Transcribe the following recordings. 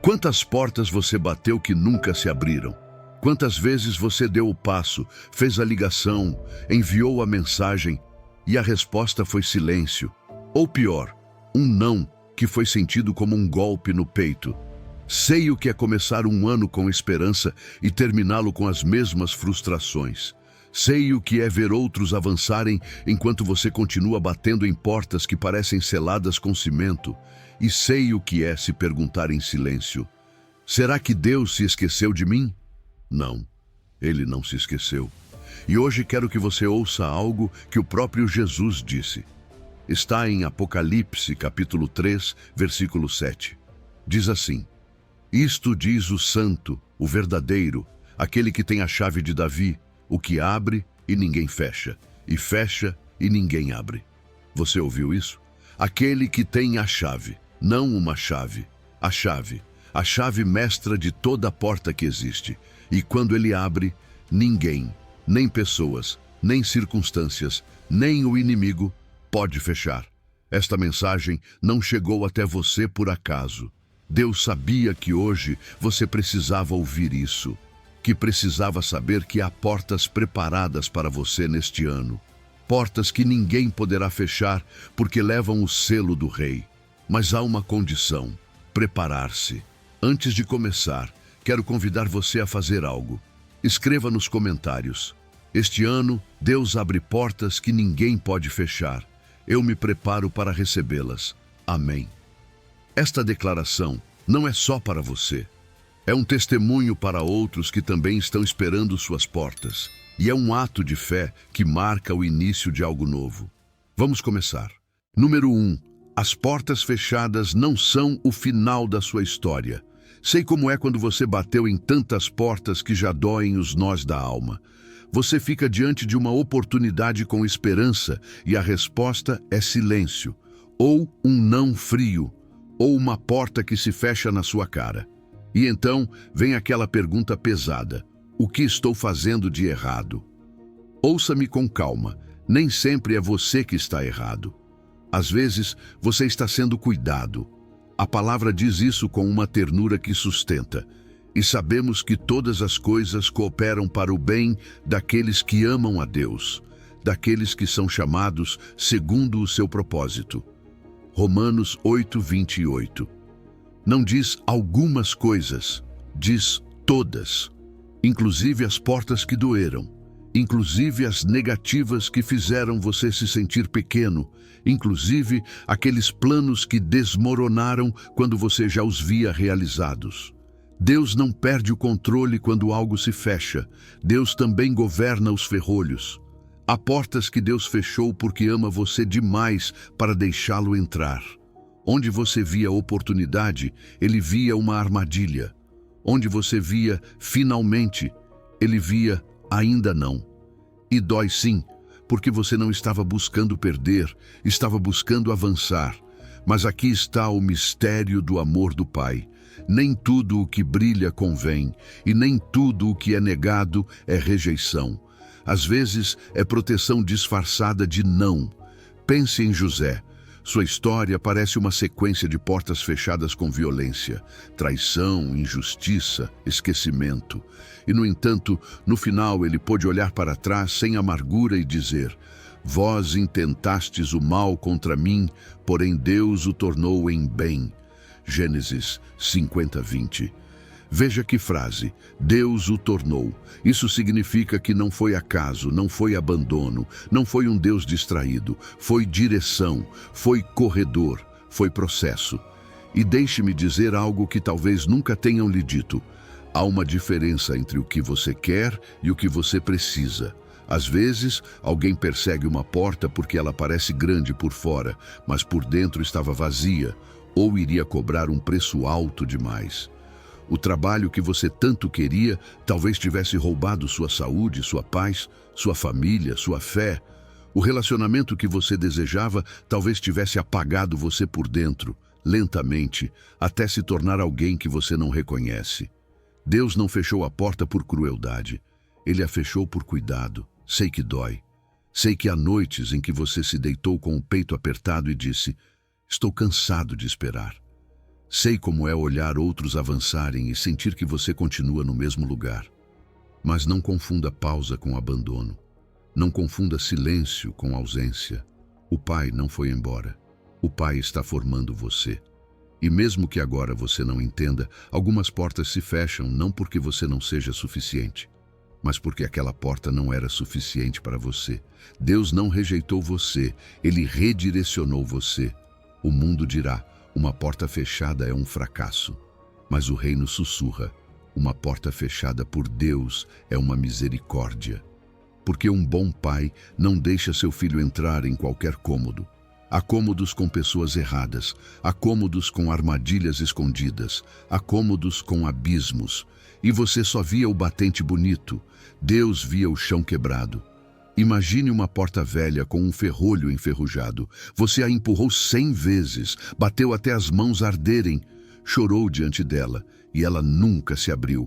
Quantas portas você bateu que nunca se abriram? Quantas vezes você deu o passo, fez a ligação, enviou a mensagem e a resposta foi silêncio? Ou pior, um não que foi sentido como um golpe no peito. Sei o que é começar um ano com esperança e terminá-lo com as mesmas frustrações. Sei o que é ver outros avançarem enquanto você continua batendo em portas que parecem seladas com cimento. E sei o que é se perguntar em silêncio: será que Deus se esqueceu de mim? Não, Ele não se esqueceu. E hoje quero que você ouça algo que o próprio Jesus disse. Está em Apocalipse, capítulo 3, versículo 7. Diz assim: isto diz o santo, o verdadeiro, aquele que tem a chave de Davi, o que abre e ninguém fecha, e fecha e ninguém abre. Você ouviu isso? Aquele que tem a chave, não uma chave, a chave mestra de toda porta que existe. E quando ele abre, ninguém, nem pessoas, nem circunstâncias, nem o inimigo pode fechar. Esta mensagem não chegou até você por acaso. Deus sabia que hoje você precisava ouvir isso, que precisava saber que há portas preparadas para você neste ano. Portas que ninguém poderá fechar porque levam o selo do Rei. Mas há uma condição: preparar-se. Antes de começar, quero convidar você a fazer algo. Escreva nos comentários: este ano, Deus abre portas que ninguém pode fechar. Eu me preparo para recebê-las. Amém. Esta declaração não é só para você. É um testemunho para outros que também estão esperando suas portas. E é um ato de fé que marca o início de algo novo. Vamos começar. Número 1. As portas fechadas não são o final da sua história. Sei como é quando você bateu em tantas portas que já doem os nós da alma. Você fica diante de uma oportunidade com esperança e a resposta é silêncio, ou um não frio, ou uma porta que se fecha na sua cara. E então vem aquela pergunta pesada: o que estou fazendo de errado? Ouça-me com calma, nem sempre é você que está errado. Às vezes, você está sendo cuidado. A palavra diz isso com uma ternura que sustenta. E sabemos que todas as coisas cooperam para o bem daqueles que amam a Deus, daqueles que são chamados segundo o seu propósito. Romanos 8:28. Não diz algumas coisas, diz todas. Inclusive as portas que doeram, inclusive as negativas que fizeram você se sentir pequeno, inclusive aqueles planos que desmoronaram quando você já os via realizados. Deus não perde o controle quando algo se fecha. Deus também governa os ferrolhos. Há portas que Deus fechou porque ama você demais para deixá-lo entrar. Onde você via oportunidade, Ele via uma armadilha. Onde você via finalmente, Ele via ainda não. E dói sim, porque você não estava buscando perder, estava buscando avançar. Mas aqui está o mistério do amor do Pai. Nem tudo o que brilha convém, e nem tudo o que é negado é rejeição. Às vezes é proteção disfarçada de não. Pense em José. Sua história parece uma sequência de portas fechadas com violência, traição, injustiça, esquecimento. E, no entanto, no final ele pôde olhar para trás sem amargura e dizer: vós intentastes o mal contra mim, porém Deus o tornou em bem. Gênesis 50:20. Veja que frase: Deus o tornou. Isso significa que não foi acaso, não foi abandono, não foi um Deus distraído. Foi direção, foi corredor, foi processo. E deixe-me dizer algo que talvez nunca tenham lhe dito. Há uma diferença entre o que você quer e o que você precisa. Às vezes, alguém persegue uma porta porque ela parece grande por fora, mas por dentro estava vazia, ou iria cobrar um preço alto demais. O trabalho que você tanto queria talvez tivesse roubado sua saúde, sua paz, sua família, sua fé. O relacionamento que você desejava talvez tivesse apagado você por dentro, lentamente, até se tornar alguém que você não reconhece. Deus não fechou a porta por crueldade. Ele a fechou por cuidado. Sei que dói. Sei que há noites em que você se deitou com o peito apertado e disse: estou cansado de esperar. Sei como é olhar outros avançarem e sentir que você continua no mesmo lugar. Mas não confunda pausa com abandono. Não confunda silêncio com ausência. O Pai não foi embora. O Pai está formando você. E mesmo que agora você não entenda, algumas portas se fecham não porque você não seja suficiente, mas porque aquela porta não era suficiente para você. Deus não rejeitou você, Ele redirecionou você. O mundo dirá: uma porta fechada é um fracasso. Mas o reino sussurra: uma porta fechada por Deus é uma misericórdia. Porque um bom pai não deixa seu filho entrar em qualquer cômodo. Há cômodos com pessoas erradas, há cômodos com armadilhas escondidas, há cômodos com abismos. E você só via o batente bonito, Deus via o chão quebrado. Imagine uma porta velha com um ferrolho enferrujado. Você a empurrou 100 vezes, bateu até as mãos arderem, chorou diante dela e ela nunca se abriu.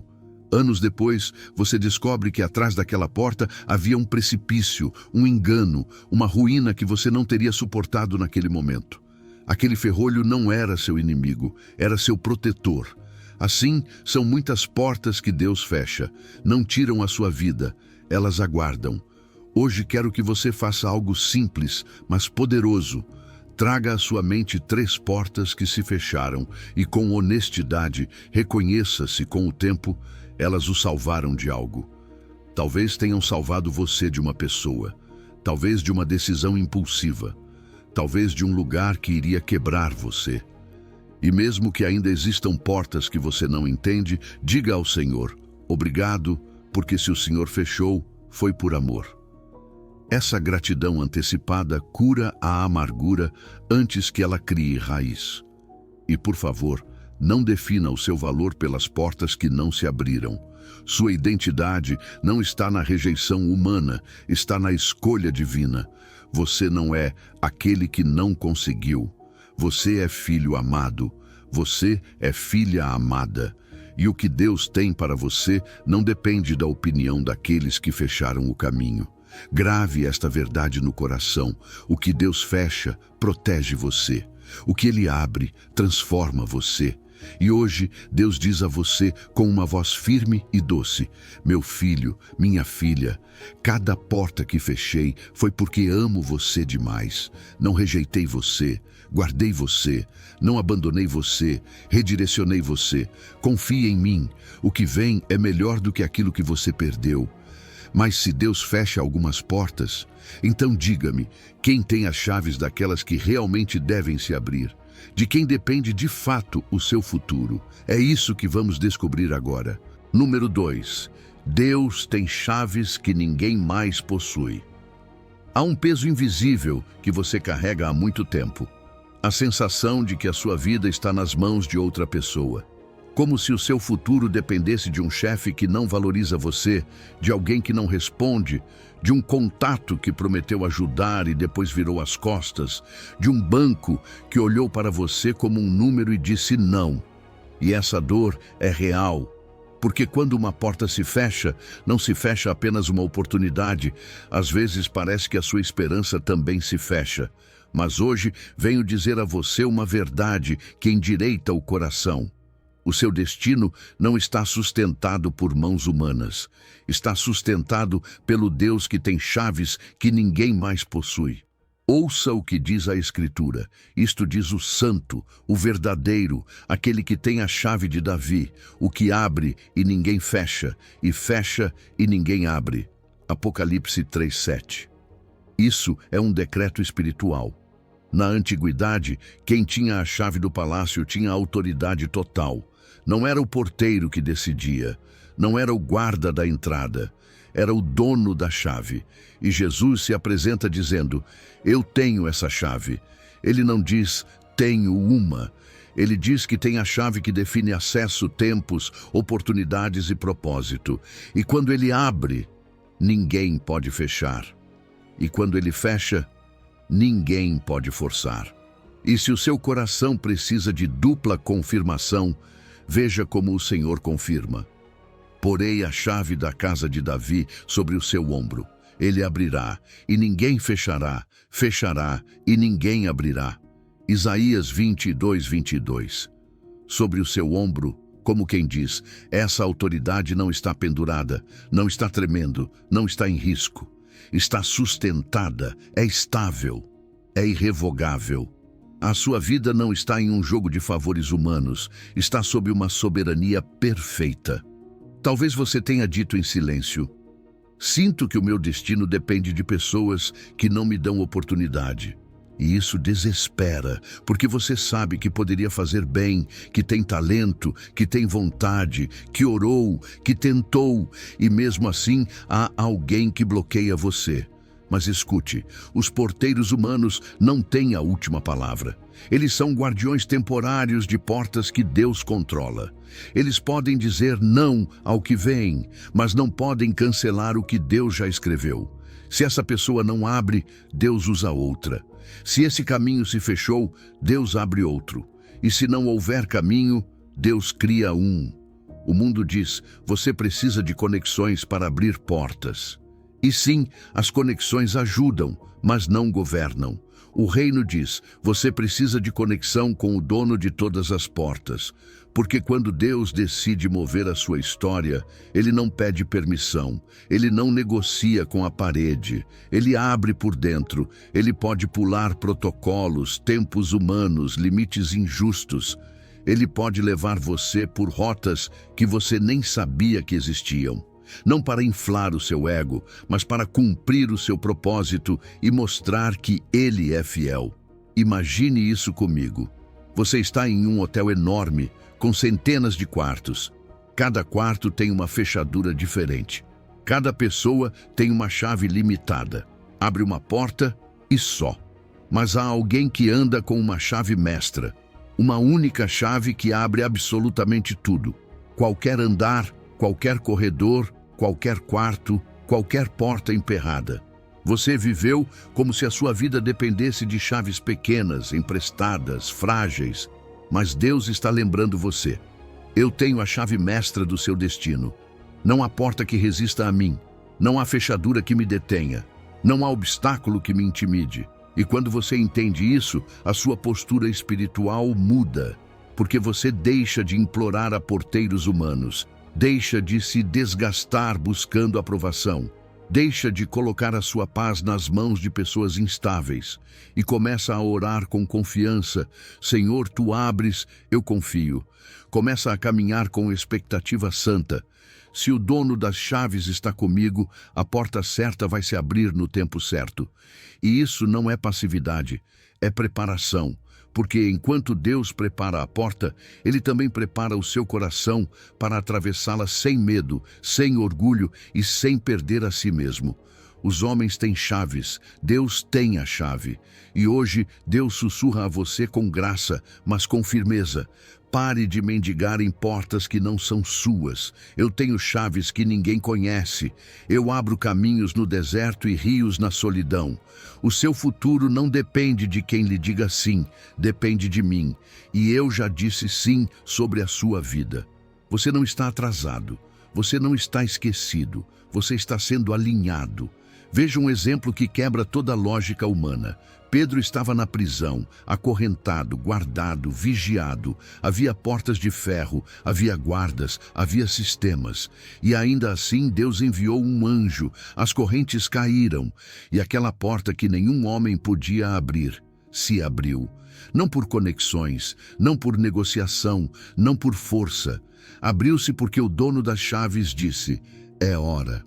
Anos depois, você descobre que atrás daquela porta havia um precipício, um engano, uma ruína que você não teria suportado naquele momento. Aquele ferrolho não era seu inimigo, era seu protetor. Assim, são muitas portas que Deus fecha. Não tiram a sua vida, elas aguardam. Hoje quero que você faça algo simples, mas poderoso. Traga à sua mente 3 portas que se fecharam e, com honestidade, reconheça-se com o tempo, elas o salvaram de algo. Talvez tenham salvado você de uma pessoa, talvez de uma decisão impulsiva, talvez de um lugar que iria quebrar você. E mesmo que ainda existam portas que você não entende, diga ao Senhor: obrigado, porque se o Senhor fechou, foi por amor. Essa gratidão antecipada cura a amargura antes que ela crie raiz. E, por favor, não defina o seu valor pelas portas que não se abriram. Sua identidade não está na rejeição humana, está na escolha divina. Você não é aquele que não conseguiu. Você é filho amado. Você é filha amada. E o que Deus tem para você não depende da opinião daqueles que fecharam o caminho. Grave esta verdade no coração. O que Deus fecha, protege você. O que Ele abre, transforma você. E hoje, Deus diz a você com uma voz firme e doce: meu filho, minha filha, cada porta que fechei foi porque amo você demais. Não rejeitei você, guardei você, não abandonei você, redirecionei você. Confie em mim, o que vem é melhor do que aquilo que você perdeu. Mas se Deus fecha algumas portas, então diga-me, quem tem as chaves daquelas que realmente devem se abrir? De quem depende de fato o seu futuro? É isso que vamos descobrir agora. Número 2. Deus tem chaves que ninguém mais possui. Há um peso invisível que você carrega há muito tempo. A sensação de que a sua vida está nas mãos de outra pessoa. Como se o seu futuro dependesse de um chefe que não valoriza você, de alguém que não responde, de um contato que prometeu ajudar e depois virou as costas, de um banco que olhou para você como um número e disse não. E essa dor é real, porque quando uma porta se fecha, não se fecha apenas uma oportunidade, às vezes parece que a sua esperança também se fecha. Mas hoje venho dizer a você uma verdade que endireita o coração. O seu destino não está sustentado por mãos humanas. Está sustentado pelo Deus que tem chaves que ninguém mais possui. Ouça o que diz a Escritura. Isto diz o santo, o verdadeiro, aquele que tem a chave de Davi, o que abre e ninguém fecha, e fecha e ninguém abre. Apocalipse 3:7. Isso é um decreto espiritual. Na antiguidade, quem tinha a chave do palácio tinha autoridade total. Não era o porteiro que decidia, não era o guarda da entrada, era o dono da chave. E Jesus se apresenta dizendo: eu tenho essa chave. Ele não diz, tenho uma. Ele diz que tem a chave que define acesso, tempos, oportunidades e propósito. E quando ele abre, ninguém pode fechar. E quando ele fecha, ninguém pode forçar. E se o seu coração precisa de dupla confirmação, veja como o Senhor confirma. Porei a chave da casa de Davi sobre o seu ombro. Ele abrirá, e ninguém fechará, fechará, e ninguém abrirá. Isaías 22:22. sobre o seu ombro, como quem diz: essa autoridade não está pendurada, não está tremendo, não está em risco. Está sustentada, é estável, é irrevogável. A sua vida não está em um jogo de favores humanos, está sob uma soberania perfeita. Talvez você tenha dito em silêncio: sinto que o meu destino depende de pessoas que não me dão oportunidade. E isso desespera, porque você sabe que poderia fazer bem, que tem talento, que tem vontade, que orou, que tentou, e mesmo assim há alguém que bloqueia você. Mas escute, os porteiros humanos não têm a última palavra. Eles são guardiões temporários de portas que Deus controla. Eles podem dizer não ao que vem, mas não podem cancelar o que Deus já escreveu. Se essa pessoa não abre, Deus usa outra. Se esse caminho se fechou, Deus abre outro. E se não houver caminho, Deus cria um. O mundo diz: você precisa de conexões para abrir portas. E sim, as conexões ajudam, mas não governam. O reino diz: você precisa de conexão com o dono de todas as portas. Porque quando Deus decide mover a sua história, Ele não pede permissão, Ele não negocia com a parede, Ele abre por dentro, Ele pode pular protocolos, tempos humanos, limites injustos. Ele pode levar você por rotas que você nem sabia que existiam. Não para inflar o seu ego, mas para cumprir o seu propósito e mostrar que Ele é fiel. Imagine isso comigo. Você está em um hotel enorme, com centenas de quartos. Cada quarto tem uma fechadura diferente. Cada pessoa tem uma chave limitada. Abre uma porta e só. Mas há alguém que anda com uma chave mestra. Uma única chave que abre absolutamente tudo. Qualquer andar, qualquer corredor, qualquer quarto, qualquer porta emperrada. Você viveu como se a sua vida dependesse de chaves pequenas, emprestadas, frágeis. Mas Deus está lembrando você: eu tenho a chave mestra do seu destino. Não há porta que resista a mim. Não há fechadura que me detenha. Não há obstáculo que me intimide. E quando você entende isso, a sua postura espiritual muda. Porque você deixa de implorar a porteiros humanos. Deixa de se desgastar buscando aprovação. Deixa de colocar a sua paz nas mãos de pessoas instáveis e começa a orar com confiança. Senhor, Tu abres, eu confio. Começa a caminhar com expectativa santa. Se o dono das chaves está comigo, a porta certa vai se abrir no tempo certo. E isso não é passividade, é preparação. Porque enquanto Deus prepara a porta, Ele também prepara o seu coração para atravessá-la sem medo, sem orgulho e sem perder a si mesmo. Os homens têm chaves, Deus tem a chave. E hoje Deus sussurra a você com graça, mas com firmeza. Pare de mendigar em portas que não são suas. Eu tenho chaves que ninguém conhece. Eu abro caminhos no deserto e rios na solidão. O seu futuro não depende de quem lhe diga sim, depende de mim. E eu já disse sim sobre a sua vida. Você não está atrasado. Você não está esquecido. Você está sendo alinhado. Veja um exemplo que quebra toda a lógica humana. Pedro estava na prisão, acorrentado, guardado, vigiado. Havia portas de ferro, havia guardas, havia sistemas. E ainda assim Deus enviou um anjo. As correntes caíram. E aquela porta que nenhum homem podia abrir, se abriu. Não por conexões, não por negociação, não por força. Abriu-se porque o dono das chaves disse: é hora.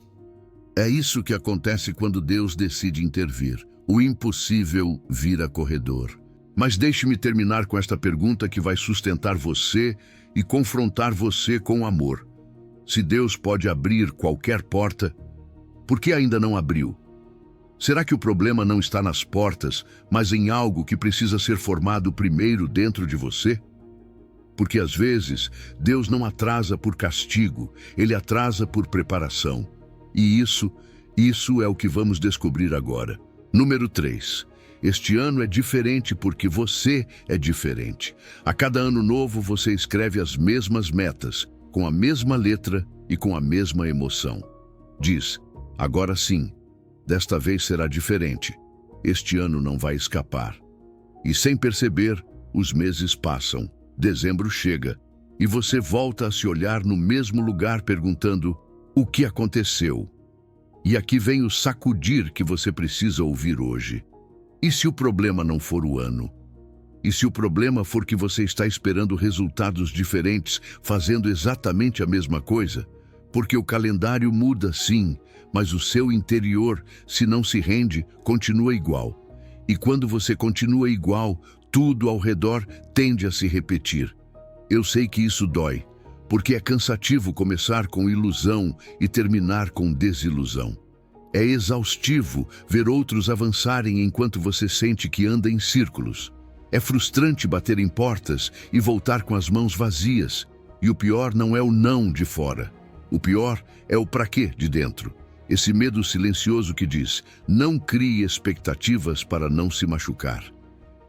É isso que acontece quando Deus decide intervir. O impossível vira corredor. Mas deixe-me terminar com esta pergunta que vai sustentar você e confrontar você com amor. Se Deus pode abrir qualquer porta, por que ainda não abriu? Será que o problema não está nas portas, mas em algo que precisa ser formado primeiro dentro de você? Porque às vezes Deus não atrasa por castigo, Ele atrasa por preparação. E isso é o que vamos descobrir agora. Número 3. Este ano é diferente porque você é diferente. A cada ano novo você escreve as mesmas metas, com a mesma letra e com a mesma emoção. Diz: agora sim, desta vez será diferente. Este ano não vai escapar. E sem perceber, os meses passam. Dezembro chega e você volta a se olhar no mesmo lugar perguntando: o que aconteceu? E aqui vem o sacudir que você precisa ouvir hoje. E se o problema não for o ano? E se o problema for que você está esperando resultados diferentes, fazendo exatamente a mesma coisa? Porque o calendário muda, sim, mas o seu interior, se não se rende, continua igual. E quando você continua igual, tudo ao redor tende a se repetir. Eu sei que isso dói, porque é cansativo começar com ilusão e terminar com desilusão. É exaustivo ver outros avançarem enquanto você sente que anda em círculos. É frustrante bater em portas e voltar com as mãos vazias. E o pior não é o não de fora. O pior é o pra quê de dentro. Esse medo silencioso que diz: não crie expectativas para não se machucar.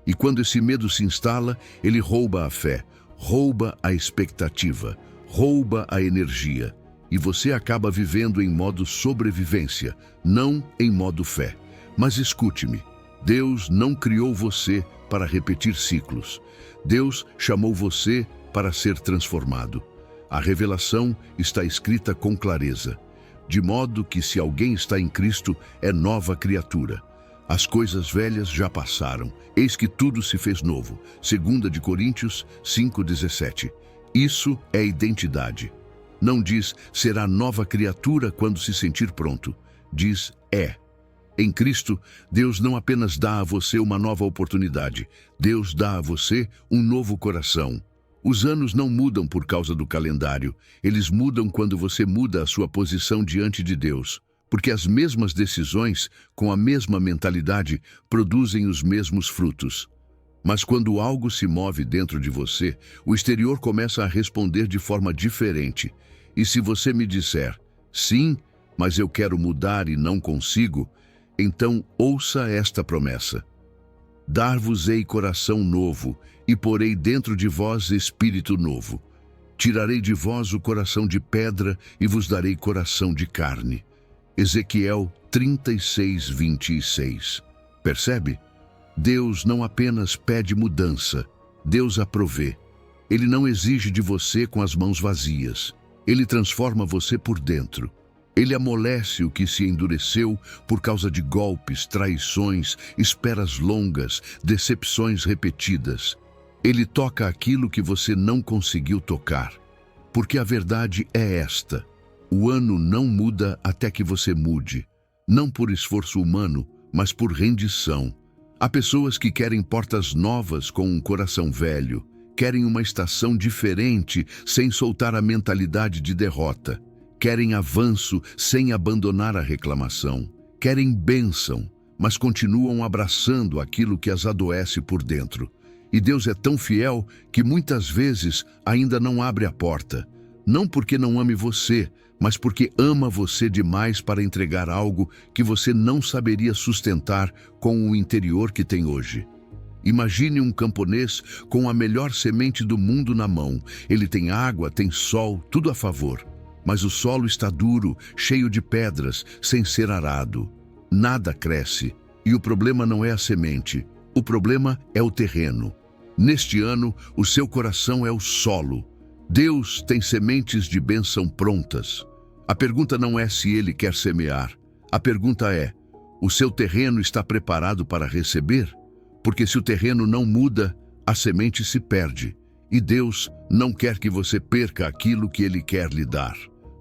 E quando esse medo se instala, ele rouba a fé, rouba a expectativa, rouba a energia. E você acaba vivendo em modo sobrevivência, não em modo fé. Mas escute-me, Deus não criou você para repetir ciclos. Deus chamou você para ser transformado. A revelação está escrita com clareza, de modo que se alguém está em Cristo, é nova criatura. As coisas velhas já passaram, eis que tudo se fez novo. 2 Coríntios 5,17. Isso é identidade. Não diz será nova criatura quando se sentir pronto. Diz é. Em Cristo, Deus não apenas dá a você uma nova oportunidade, Deus dá a você um novo coração. Os anos não mudam por causa do calendário, eles mudam quando você muda a sua posição diante de Deus. Porque as mesmas decisões, com a mesma mentalidade, produzem os mesmos frutos. Mas quando algo se move dentro de você, o exterior começa a responder de forma diferente. E se você me disser, sim, mas eu quero mudar e não consigo, então ouça esta promessa. Dar-vos-ei coração novo, e porei dentro de vós espírito novo. Tirarei de vós o coração de pedra, e vos darei coração de carne. Ezequiel 36:26. Percebe? Deus não apenas pede mudança, Deus a provê. Ele não exige de você com as mãos vazias. Ele transforma você por dentro. Ele amolece o que se endureceu por causa de golpes, traições, esperas longas, decepções repetidas. Ele toca aquilo que você não conseguiu tocar. Porque a verdade é esta: o ano não muda até que você mude. Não por esforço humano, mas por rendição. Há pessoas que querem portas novas com um coração velho. Querem uma estação diferente sem soltar a mentalidade de derrota. Querem avanço sem abandonar a reclamação. Querem bênção, mas continuam abraçando aquilo que as adoece por dentro. E Deus é tão fiel que muitas vezes ainda não abre a porta. Não porque não ame você, mas porque ama você demais para entregar algo que você não saberia sustentar com o interior que tem hoje. Imagine um camponês com a melhor semente do mundo na mão. Ele tem água, tem sol, tudo a favor. Mas o solo está duro, cheio de pedras, sem ser arado. Nada cresce. E o problema não é a semente. O problema é o terreno. Neste ano, o seu coração é o solo. Deus tem sementes de bênção prontas. A pergunta não é se Ele quer semear. A pergunta é: o seu terreno está preparado para receber? Porque se o terreno não muda, a semente se perde. E Deus não quer que você perca aquilo que Ele quer lhe dar.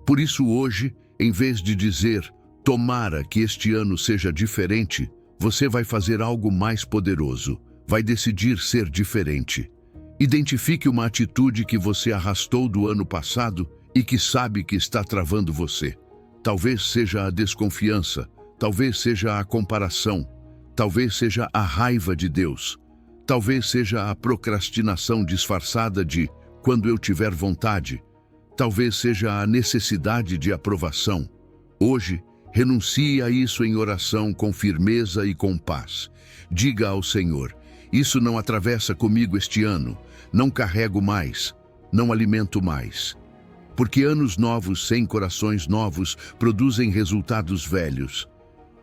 Por isso hoje, em vez de dizer, tomara que este ano seja diferente, você vai fazer algo mais poderoso. Vai decidir ser diferente. Identifique uma atitude que você arrastou do ano passado e que sabe que está travando você. Talvez seja a desconfiança, talvez seja a comparação, talvez seja a raiva de Deus, talvez seja a procrastinação disfarçada de quando eu tiver vontade, talvez seja a necessidade de aprovação. Hoje, renuncie a isso em oração com firmeza e com paz. Diga ao Senhor: isso não atravessa comigo este ano, não carrego mais, não alimento mais. Porque anos novos sem corações novos produzem resultados velhos.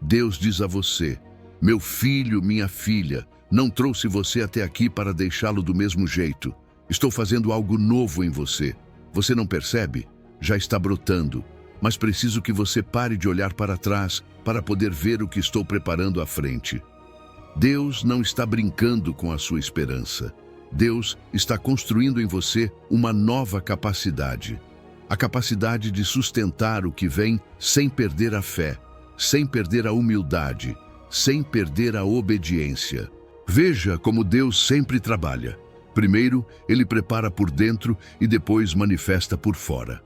Deus diz a você: meu filho, minha filha, não trouxe você até aqui para deixá-lo do mesmo jeito. Estou fazendo algo novo em você. Você não percebe? Já está brotando. Mas preciso que você pare de olhar para trás para poder ver o que estou preparando à frente. Deus não está brincando com a sua esperança. Deus está construindo em você uma nova capacidade. A capacidade de sustentar o que vem sem perder a fé, sem perder a humildade, sem perder a obediência. Veja como Deus sempre trabalha. Primeiro, Ele prepara por dentro e depois manifesta por fora.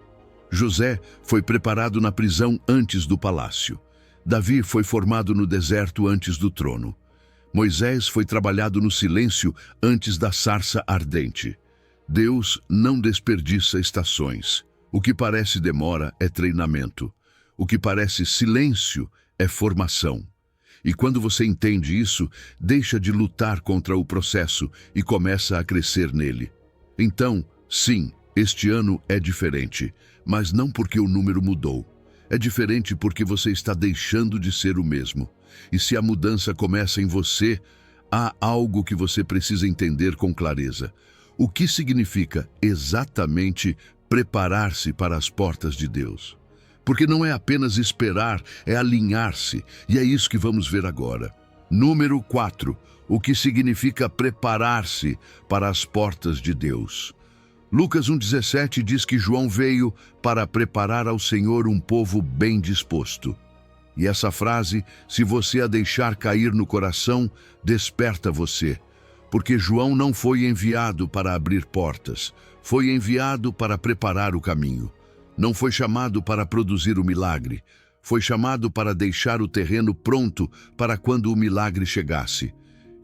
José foi preparado na prisão antes do palácio. Davi foi formado no deserto antes do trono. Moisés foi trabalhado no silêncio antes da sarça ardente. Deus não desperdiça estações. O que parece demora é treinamento. O que parece silêncio é formação. E quando você entende isso, deixa de lutar contra o processo e começa a crescer nele. Então, sim, este ano é diferente, mas não porque o número mudou. É diferente porque você está deixando de ser o mesmo. E se a mudança começa em você, há algo que você precisa entender com clareza. O que significa exatamente preparar-se para as portas de Deus? Porque não é apenas esperar, é alinhar-se. E é isso que vamos ver agora. Número 4. O que significa preparar-se para as portas de Deus. Lucas 1,17 diz que João veio para preparar ao Senhor um povo bem disposto. E essa frase, se você a deixar cair no coração, desperta você. Porque João não foi enviado para abrir portas, foi enviado para preparar o caminho. Não foi chamado para produzir o milagre, foi chamado para deixar o terreno pronto para quando o milagre chegasse.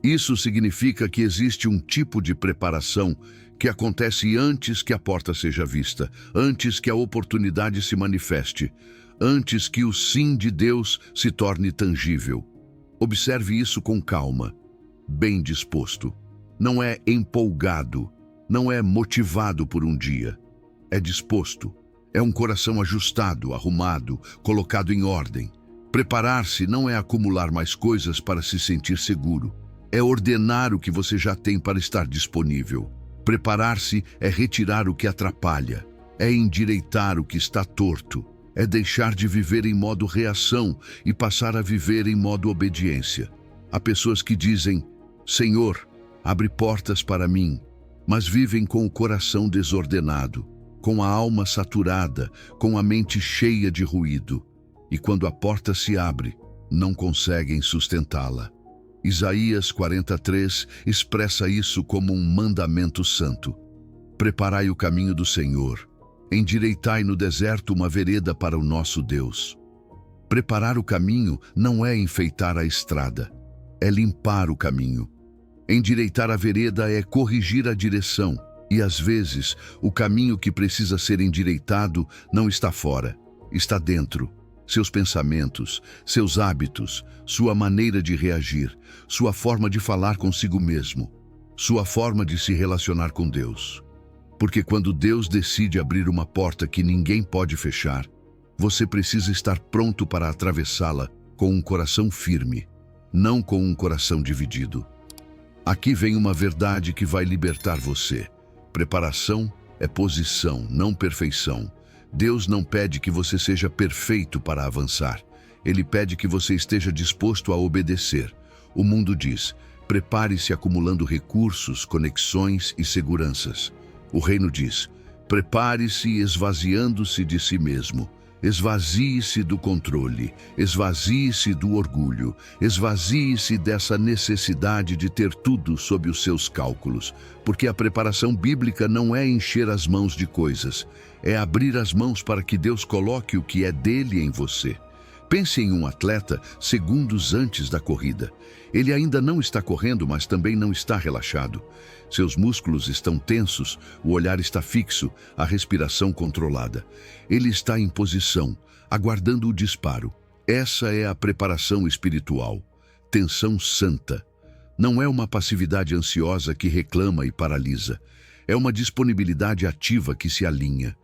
Isso significa que existe um tipo de preparação que acontece antes que a porta seja vista, antes que a oportunidade se manifeste, antes que o sim de Deus se torne tangível. Observe isso com calma, bem disposto. Não é empolgado, não é motivado por um dia, é disposto. É um coração ajustado, arrumado, colocado em ordem. Preparar-se não é acumular mais coisas para se sentir seguro. É ordenar o que você já tem para estar disponível. Preparar-se é retirar o que atrapalha. É endireitar o que está torto. É deixar de viver em modo reação e passar a viver em modo obediência. Há pessoas que dizem, Senhor, abre portas para mim, mas vivem com o coração desordenado, com a alma saturada, com a mente cheia de ruído. E quando a porta se abre, não conseguem sustentá-la. Isaías 43 expressa isso como um mandamento santo. Preparai o caminho do Senhor, endireitai no deserto uma vereda para o nosso Deus. Preparar o caminho não é enfeitar a estrada, é limpar o caminho. Endireitar a vereda é corrigir a direção. E às vezes, o caminho que precisa ser endireitado não está fora, está dentro. Seus pensamentos, seus hábitos, sua maneira de reagir, sua forma de falar consigo mesmo, sua forma de se relacionar com Deus. Porque quando Deus decide abrir uma porta que ninguém pode fechar, você precisa estar pronto para atravessá-la com um coração firme, não com um coração dividido. Aqui vem uma verdade que vai libertar você. Preparação é posição, não perfeição. Deus não pede que você seja perfeito para avançar. Ele pede que você esteja disposto a obedecer. O mundo diz, prepare-se acumulando recursos, conexões e seguranças. O reino diz, prepare-se esvaziando-se de si mesmo. Esvazie-se do controle, esvazie-se do orgulho, esvazie-se dessa necessidade de ter tudo sob os seus cálculos, porque a preparação bíblica não é encher as mãos de coisas, é abrir as mãos para que Deus coloque o que é dele em você. Pense em um atleta segundos antes da corrida. Ele ainda não está correndo, mas também não está relaxado. Seus músculos estão tensos, o olhar está fixo, a respiração controlada. Ele está em posição, aguardando o disparo. Essa é a preparação espiritual. Tensão santa. Não é uma passividade ansiosa que reclama e paralisa. É uma disponibilidade ativa que se alinha.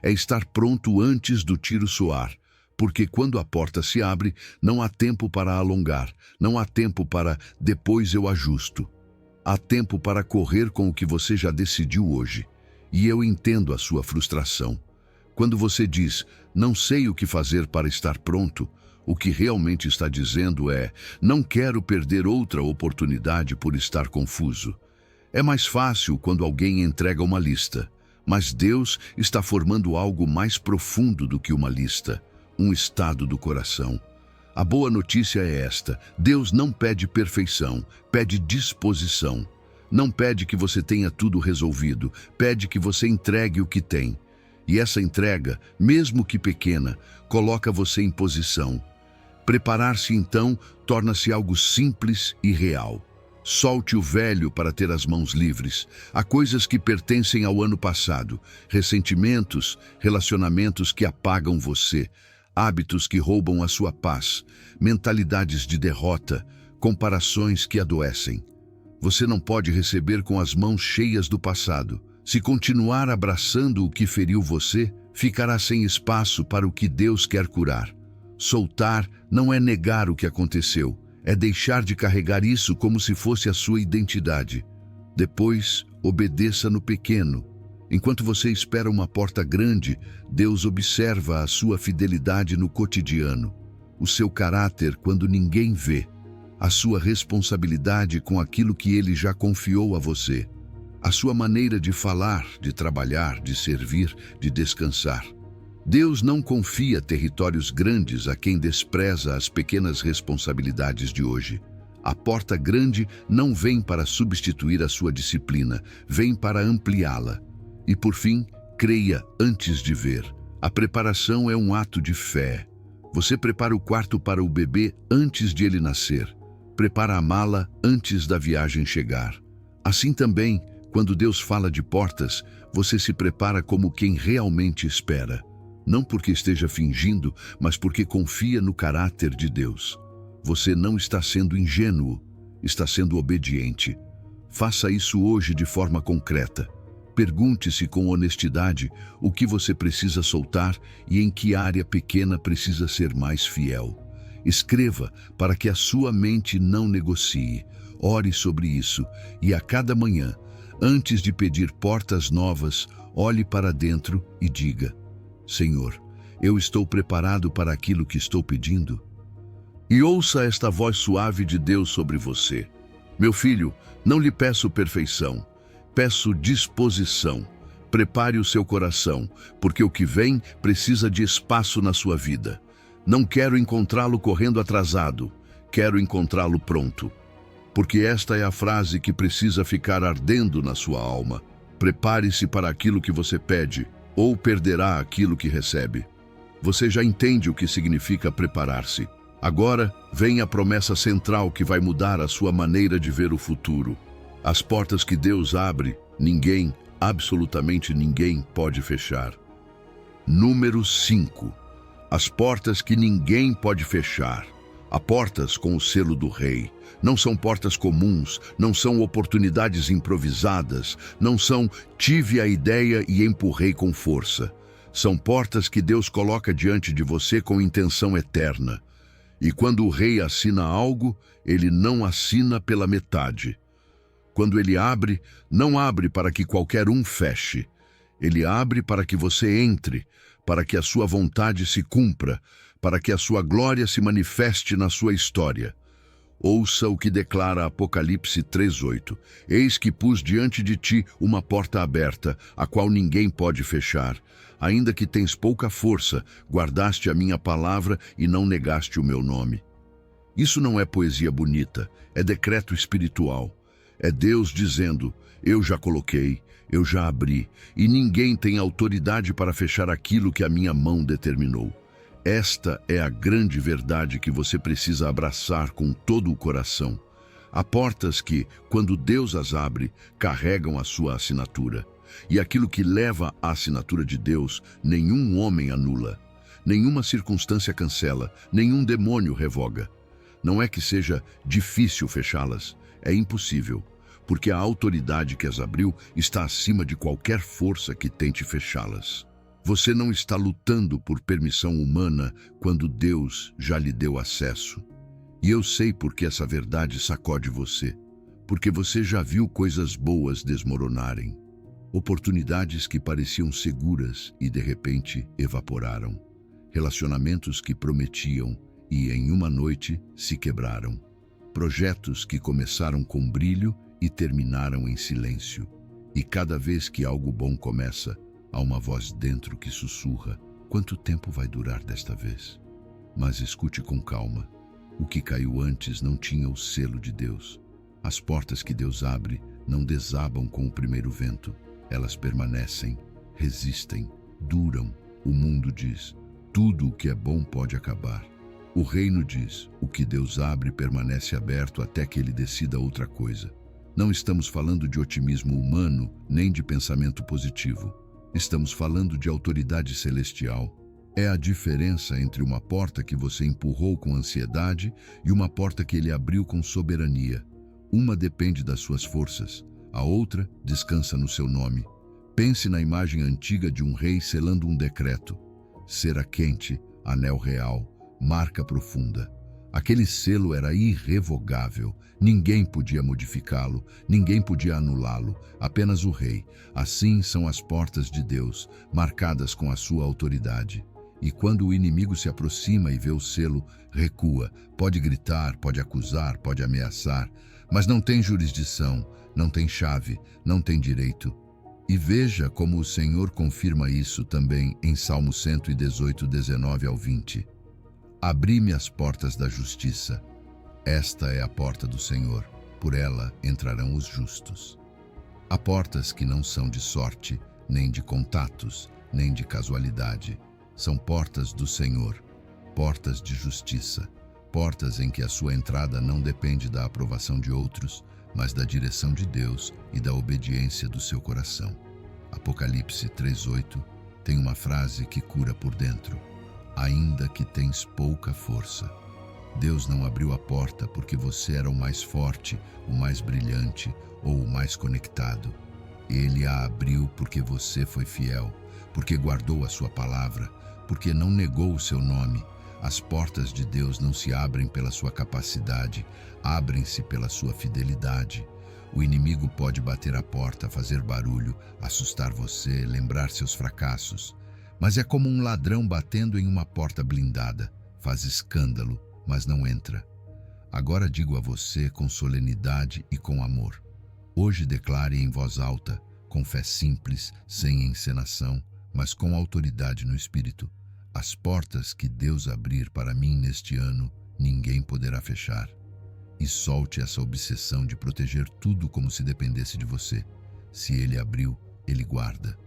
É estar pronto antes do tiro soar. Porque quando a porta se abre, não há tempo para alongar, não há tempo para depois eu ajusto. Há tempo para correr com o que você já decidiu hoje. E eu entendo a sua frustração. Quando você diz, não sei o que fazer para estar pronto, o que realmente está dizendo é, não quero perder outra oportunidade por estar confuso. É mais fácil quando alguém entrega uma lista, mas Deus está formando algo mais profundo do que uma lista, um estado do coração. A boa notícia é esta: Deus não pede perfeição, pede disposição. Não pede que você tenha tudo resolvido, pede que você entregue o que tem. E essa entrega, mesmo que pequena, coloca você em posição. Preparar-se então torna-se algo simples e real. Solte o velho para ter as mãos livres. Há coisas que pertencem ao ano passado, ressentimentos, relacionamentos que apagam você, hábitos que roubam a sua paz, mentalidades de derrota, comparações que adoecem. Você não pode receber com as mãos cheias do passado. Se continuar abraçando o que feriu você, ficará sem espaço para o que Deus quer curar. Soltar não é negar o que aconteceu, é deixar de carregar isso como se fosse a sua identidade. Depois, obedeça no pequeno. Enquanto você espera uma porta grande, Deus observa a sua fidelidade no cotidiano, o seu caráter quando ninguém vê, a sua responsabilidade com aquilo que Ele já confiou a você, a sua maneira de falar, de trabalhar, de servir, de descansar. Deus não confia territórios grandes a quem despreza as pequenas responsabilidades de hoje. A porta grande não vem para substituir a sua disciplina, vem para ampliá-la. E por fim, creia antes de ver. A preparação é um ato de fé. Você prepara o quarto para o bebê antes de ele nascer. Prepara a mala antes da viagem chegar. Assim também, quando Deus fala de portas, você se prepara como quem realmente espera. Não porque esteja fingindo, mas porque confia no caráter de Deus. Você não está sendo ingênuo, está sendo obediente. Faça isso hoje de forma concreta. Pergunte-se com honestidade o que você precisa soltar e em que área pequena precisa ser mais fiel. Escreva para que a sua mente não negocie. Ore sobre isso e a cada manhã, antes de pedir portas novas, olhe para dentro e diga: Senhor, eu estou preparado para aquilo que estou pedindo? E ouça esta voz suave de Deus sobre você. Meu filho, não lhe peço perfeição, peço disposição. Prepare o seu coração, porque o que vem precisa de espaço na sua vida. Não quero encontrá-lo correndo atrasado, quero encontrá-lo pronto. Porque esta é a frase que precisa ficar ardendo na sua alma. Prepare-se para aquilo que você pede, ou perderá aquilo que recebe. Você já entende o que significa preparar-se. Agora vem a promessa central que vai mudar a sua maneira de ver o futuro. As portas que Deus abre, ninguém, absolutamente ninguém, pode fechar. Número 5. As portas que ninguém pode fechar. Há portas com o selo do Rei. Não são portas comuns, não são oportunidades improvisadas, não são tive a ideia e empurrei com força. São portas que Deus coloca diante de você com intenção eterna. E quando o Rei assina algo, ele não assina pela metade. Quando ele abre, não abre para que qualquer um feche. Ele abre para que você entre, para que a sua vontade se cumpra, para que a sua glória se manifeste na sua história. Ouça o que declara Apocalipse 3:8. Eis que pus diante de ti uma porta aberta, a qual ninguém pode fechar. Ainda que tens pouca força, guardaste a minha palavra e não negaste o meu nome. Isso não é poesia bonita, é decreto espiritual. É Deus dizendo: eu já coloquei, eu já abri, e ninguém tem autoridade para fechar aquilo que a minha mão determinou. Esta é a grande verdade que você precisa abraçar com todo o coração. Há portas que, quando Deus as abre, carregam a sua assinatura. E aquilo que leva à assinatura de Deus, nenhum homem anula, nenhuma circunstância cancela, nenhum demônio revoga. Não é que seja difícil fechá-las, é impossível, porque a autoridade que as abriu está acima de qualquer força que tente fechá-las. Você não está lutando por permissão humana quando Deus já lhe deu acesso. E eu sei por que essa verdade sacode você. porque você já viu coisas boas desmoronarem. Oportunidades que pareciam seguras e de repente evaporaram. Relacionamentos que prometiam e em uma noite se quebraram. Projetos que começaram com brilho e terminaram em silêncio. E cada vez que algo bom começa, há uma voz dentro que sussurra: quanto tempo vai durar desta vez? Mas escute com calma. O que caiu antes não tinha o selo de Deus. As portas que Deus abre não desabam com o primeiro vento. Elas permanecem, resistem, duram. O mundo diz: tudo o que é bom pode acabar. O reino diz: o que Deus abre permanece aberto até que ele decida outra coisa. Não estamos falando de otimismo humano, nem de pensamento positivo. Estamos falando de autoridade celestial. É a diferença entre uma porta que você empurrou com ansiedade e uma porta que ele abriu com soberania. Uma depende das suas forças, a outra descansa no seu nome. Pense na imagem antiga de um rei selando um decreto. Cera quente, anel real, marca profunda. Aquele selo era irrevogável. Ninguém podia modificá-lo, ninguém podia anulá-lo, apenas o rei. Assim são as portas de Deus, marcadas com a sua autoridade. E quando o inimigo se aproxima e vê o selo, recua. Pode gritar, pode acusar, pode ameaçar, mas não tem jurisdição, não tem chave, não tem direito. E veja como o Senhor confirma isso também em Salmo 118, 19 ao 20. Abri-me as portas da justiça. Esta é a porta do Senhor, por ela entrarão os justos. Há portas que não são de sorte, nem de contatos, nem de casualidade. São portas do Senhor, portas de justiça, portas em que a sua entrada não depende da aprovação de outros, mas da direção de Deus e da obediência do seu coração. Apocalipse 3:8 tem uma frase que cura por dentro: ainda que tens pouca força. Deus não abriu a porta porque você era o mais forte, o mais brilhante ou o mais conectado. Ele a abriu porque você foi fiel, porque guardou a sua palavra, porque não negou o seu nome. As portas de Deus não se abrem pela sua capacidade, abrem-se pela sua fidelidade. O inimigo pode bater a porta, fazer barulho, assustar você, lembrar seus fracassos. Mas é como um ladrão batendo em uma porta blindada. Faz escândalo, mas não entra. Agora digo a você com solenidade e com amor. Hoje declare em voz alta, com fé simples, sem encenação, mas com autoridade no Espírito: as portas que Deus abrir para mim neste ano, ninguém poderá fechar. E solte essa obsessão de proteger tudo como se dependesse de você. Se Ele abriu, Ele guarda.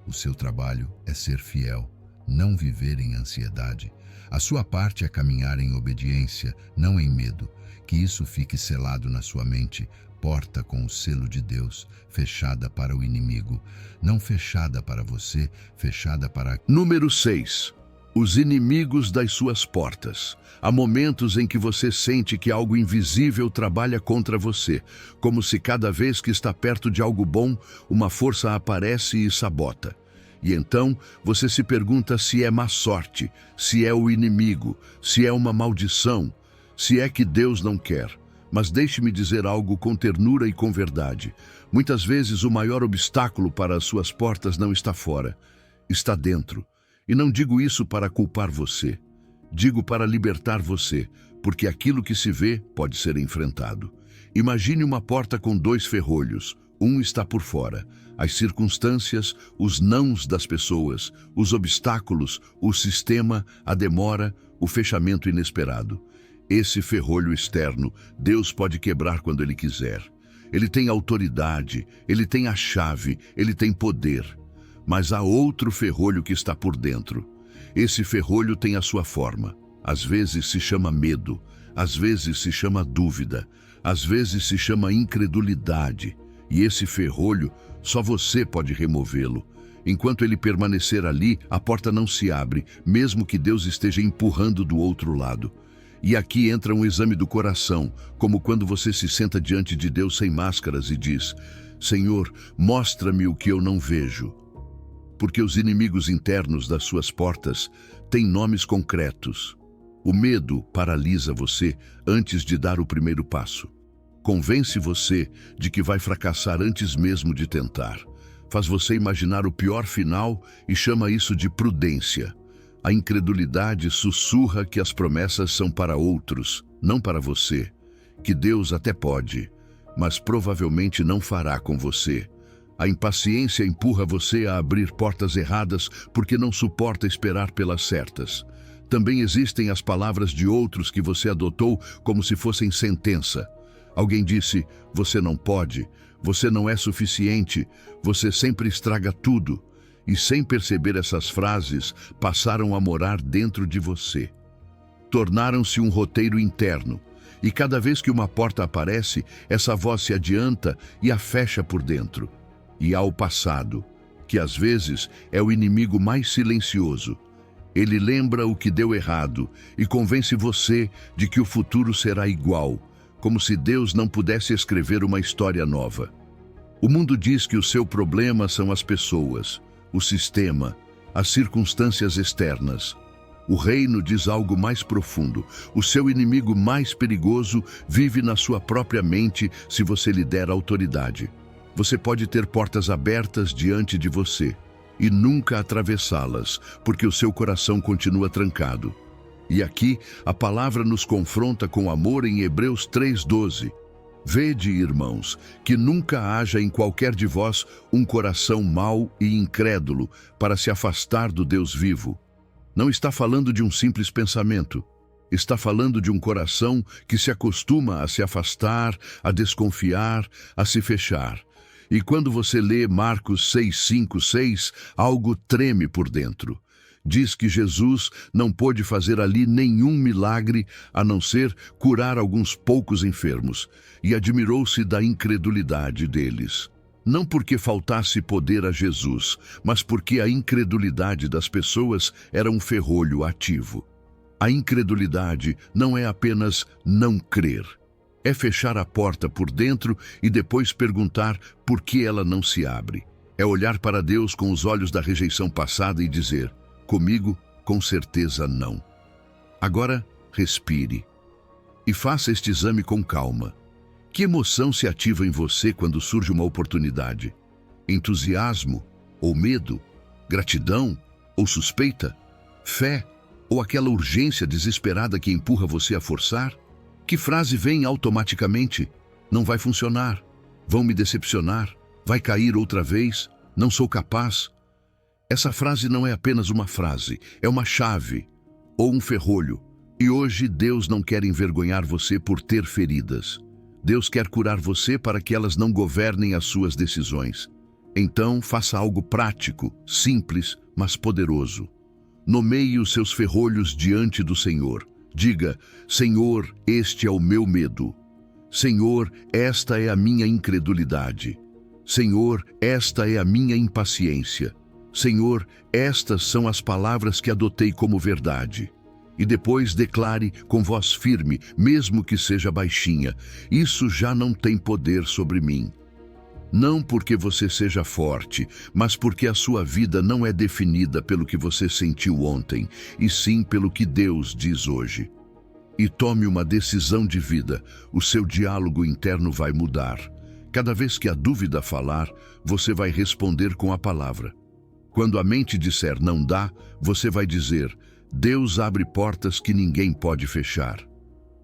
O seu trabalho é ser fiel, não viver em ansiedade. A sua parte é caminhar em obediência, não em medo. Que isso fique selado na sua mente. Porta com o selo de Deus, fechada para o inimigo. Não fechada para você, fechada para... Número 6. Os inimigos das suas portas. Há momentos em que você sente que algo invisível trabalha contra você, como se cada vez que está perto de algo bom, uma força aparece e sabota. E então você se pergunta se é má sorte, se é o inimigo, se é uma maldição, se é que Deus não quer. Mas deixe-me dizer algo com ternura e com verdade. Muitas vezes o maior obstáculo para as suas portas não está fora, está dentro. E não digo isso para culpar você. Digo para libertar você, porque aquilo que se vê pode ser enfrentado. Imagine uma porta com 2 ferrolhos. Um está por fora. As circunstâncias, os nãos das pessoas, os obstáculos, o sistema, a demora, o fechamento inesperado. Esse ferrolho externo, Deus pode quebrar quando Ele quiser. Ele tem autoridade, Ele tem a chave, Ele tem poder. Mas há outro ferrolho que está por dentro. Esse ferrolho tem a sua forma. Às vezes se chama medo, às vezes se chama dúvida, às vezes se chama incredulidade. E esse ferrolho, só você pode removê-lo. Enquanto ele permanecer ali, a porta não se abre, mesmo que Deus esteja empurrando do outro lado. E aqui entra um exame do coração, como quando você se senta diante de Deus sem máscaras e diz: Senhor, mostra-me o que eu não vejo. Porque os inimigos internos das suas portas têm nomes concretos. O medo paralisa você antes de dar o primeiro passo. Convence você de que vai fracassar antes mesmo de tentar. Faz você imaginar o pior final e chama isso de prudência. A incredulidade sussurra que as promessas são para outros, não para você. Que Deus até pode, mas provavelmente não fará com você. A impaciência empurra você a abrir portas erradas porque não suporta esperar pelas certas. Também existem as palavras de outros que você adotou como se fossem sentença. Alguém disse, você não pode, você não é suficiente, você sempre estraga tudo. E sem perceber essas frases, passaram a morar dentro de você. Tornaram-se um roteiro interno. E cada vez que uma porta aparece, essa voz se adianta e a fecha por dentro. E há o passado, que às vezes é o inimigo mais silencioso. Ele lembra o que deu errado e convence você de que o futuro será igual, como se Deus não pudesse escrever uma história nova. O mundo diz que o seu problema são as pessoas, o sistema, as circunstâncias externas. O reino diz algo mais profundo. O seu inimigo mais perigoso vive na sua própria mente se você lhe der autoridade. Você pode ter portas abertas diante de você e nunca atravessá-las, porque o seu coração continua trancado. E aqui, a palavra nos confronta com amor em Hebreus 3:12. Vede, irmãos, que nunca haja em qualquer de vós um coração mau e incrédulo para se afastar do Deus vivo. Não está falando de um simples pensamento. Está falando de um coração que se acostuma a se afastar, a desconfiar, a se fechar. E quando você lê Marcos 6:5-6, algo treme por dentro. Diz que Jesus não pôde fazer ali nenhum milagre a não ser curar alguns poucos enfermos, e admirou-se da incredulidade deles. Não porque faltasse poder a Jesus, mas porque a incredulidade das pessoas era um ferrolho ativo. A incredulidade não é apenas não crer. É fechar a porta por dentro e depois perguntar por que ela não se abre. É olhar para Deus com os olhos da rejeição passada e dizer, comigo, com certeza não. Agora, respire e faça este exame com calma. Que emoção se ativa em você quando surge uma oportunidade? Entusiasmo ou medo? Gratidão ou suspeita? Fé ou aquela urgência desesperada que empurra você a forçar? Que frase vem automaticamente? Não vai funcionar. Vão me decepcionar. Vai cair outra vez. Não sou capaz. Essa frase não é apenas uma frase, é uma chave ou um ferrolho. E hoje Deus não quer envergonhar você por ter feridas. Deus quer curar você para que elas não governem as suas decisões. Então, faça algo prático, simples, mas poderoso. Nomeie os seus ferrolhos diante do Senhor. Diga, Senhor, este é o meu medo. Senhor, esta é a minha incredulidade. Senhor, esta é a minha impaciência. Senhor, estas são as palavras que adotei como verdade. E depois declare com voz firme, mesmo que seja baixinha, isso já não tem poder sobre mim. Não porque você seja forte, mas porque a sua vida não é definida pelo que você sentiu ontem, e sim pelo que Deus diz hoje. E tome uma decisão de vida, o seu diálogo interno vai mudar. Cada vez que a dúvida falar, você vai responder com a palavra. Quando a mente disser não dá, você vai dizer, Deus abre portas que ninguém pode fechar.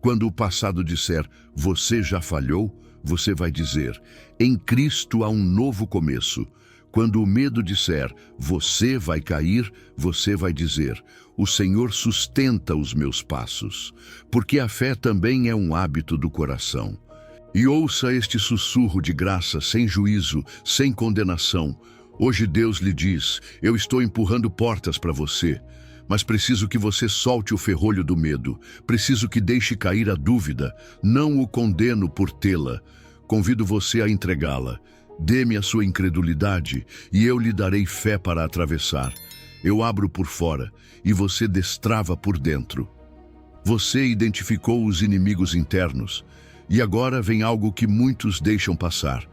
Quando o passado disser, você já falhou, você vai dizer, em Cristo há um novo começo. Quando o medo disser, você vai cair, você vai dizer, o Senhor sustenta os meus passos, porque a fé também é um hábito do coração. E ouça este sussurro de graça, sem juízo, sem condenação. Hoje Deus lhe diz, eu estou empurrando portas para você, mas preciso que você solte o ferrolho do medo. Preciso que deixe cair a dúvida. Não o condeno por tê-la. Convido você a entregá-la. Dê-me a sua incredulidade e eu lhe darei fé para atravessar. Eu abro por fora e você destrava por dentro. Você identificou os inimigos internos e agora vem algo que muitos deixam passar.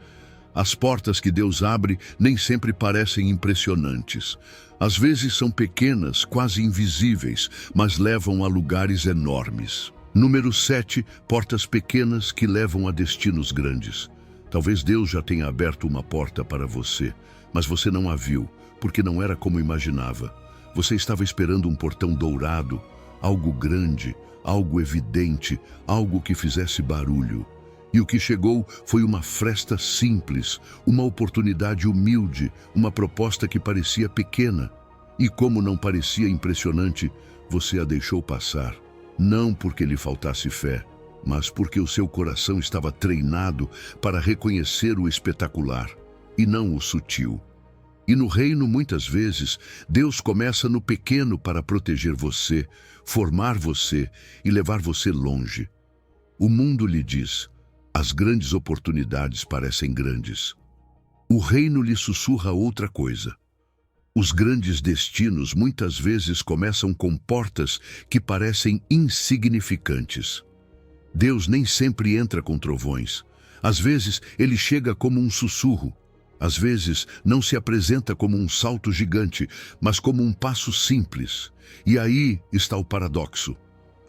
As portas que Deus abre nem sempre parecem impressionantes. Às vezes são pequenas, quase invisíveis, mas levam a lugares enormes. Número 7, portas pequenas que levam a destinos grandes. Talvez Deus já tenha aberto uma porta para você, mas você não a viu, porque não era como imaginava. Você estava esperando um portão dourado, algo grande, algo evidente, algo que fizesse barulho. E o que chegou foi uma fresta simples, uma oportunidade humilde, uma proposta que parecia pequena. E como não parecia impressionante, você a deixou passar. Não porque lhe faltasse fé, mas porque o seu coração estava treinado para reconhecer o espetacular e não o sutil. E no reino, muitas vezes, Deus começa no pequeno para proteger você, formar você e levar você longe. O mundo lhe diz: as grandes oportunidades parecem grandes. O reino lhe sussurra outra coisa. Os grandes destinos muitas vezes começam com portas que parecem insignificantes. Deus nem sempre entra com trovões. Às vezes, ele chega como um sussurro. Às vezes, não se apresenta como um salto gigante, mas como um passo simples. E aí está o paradoxo.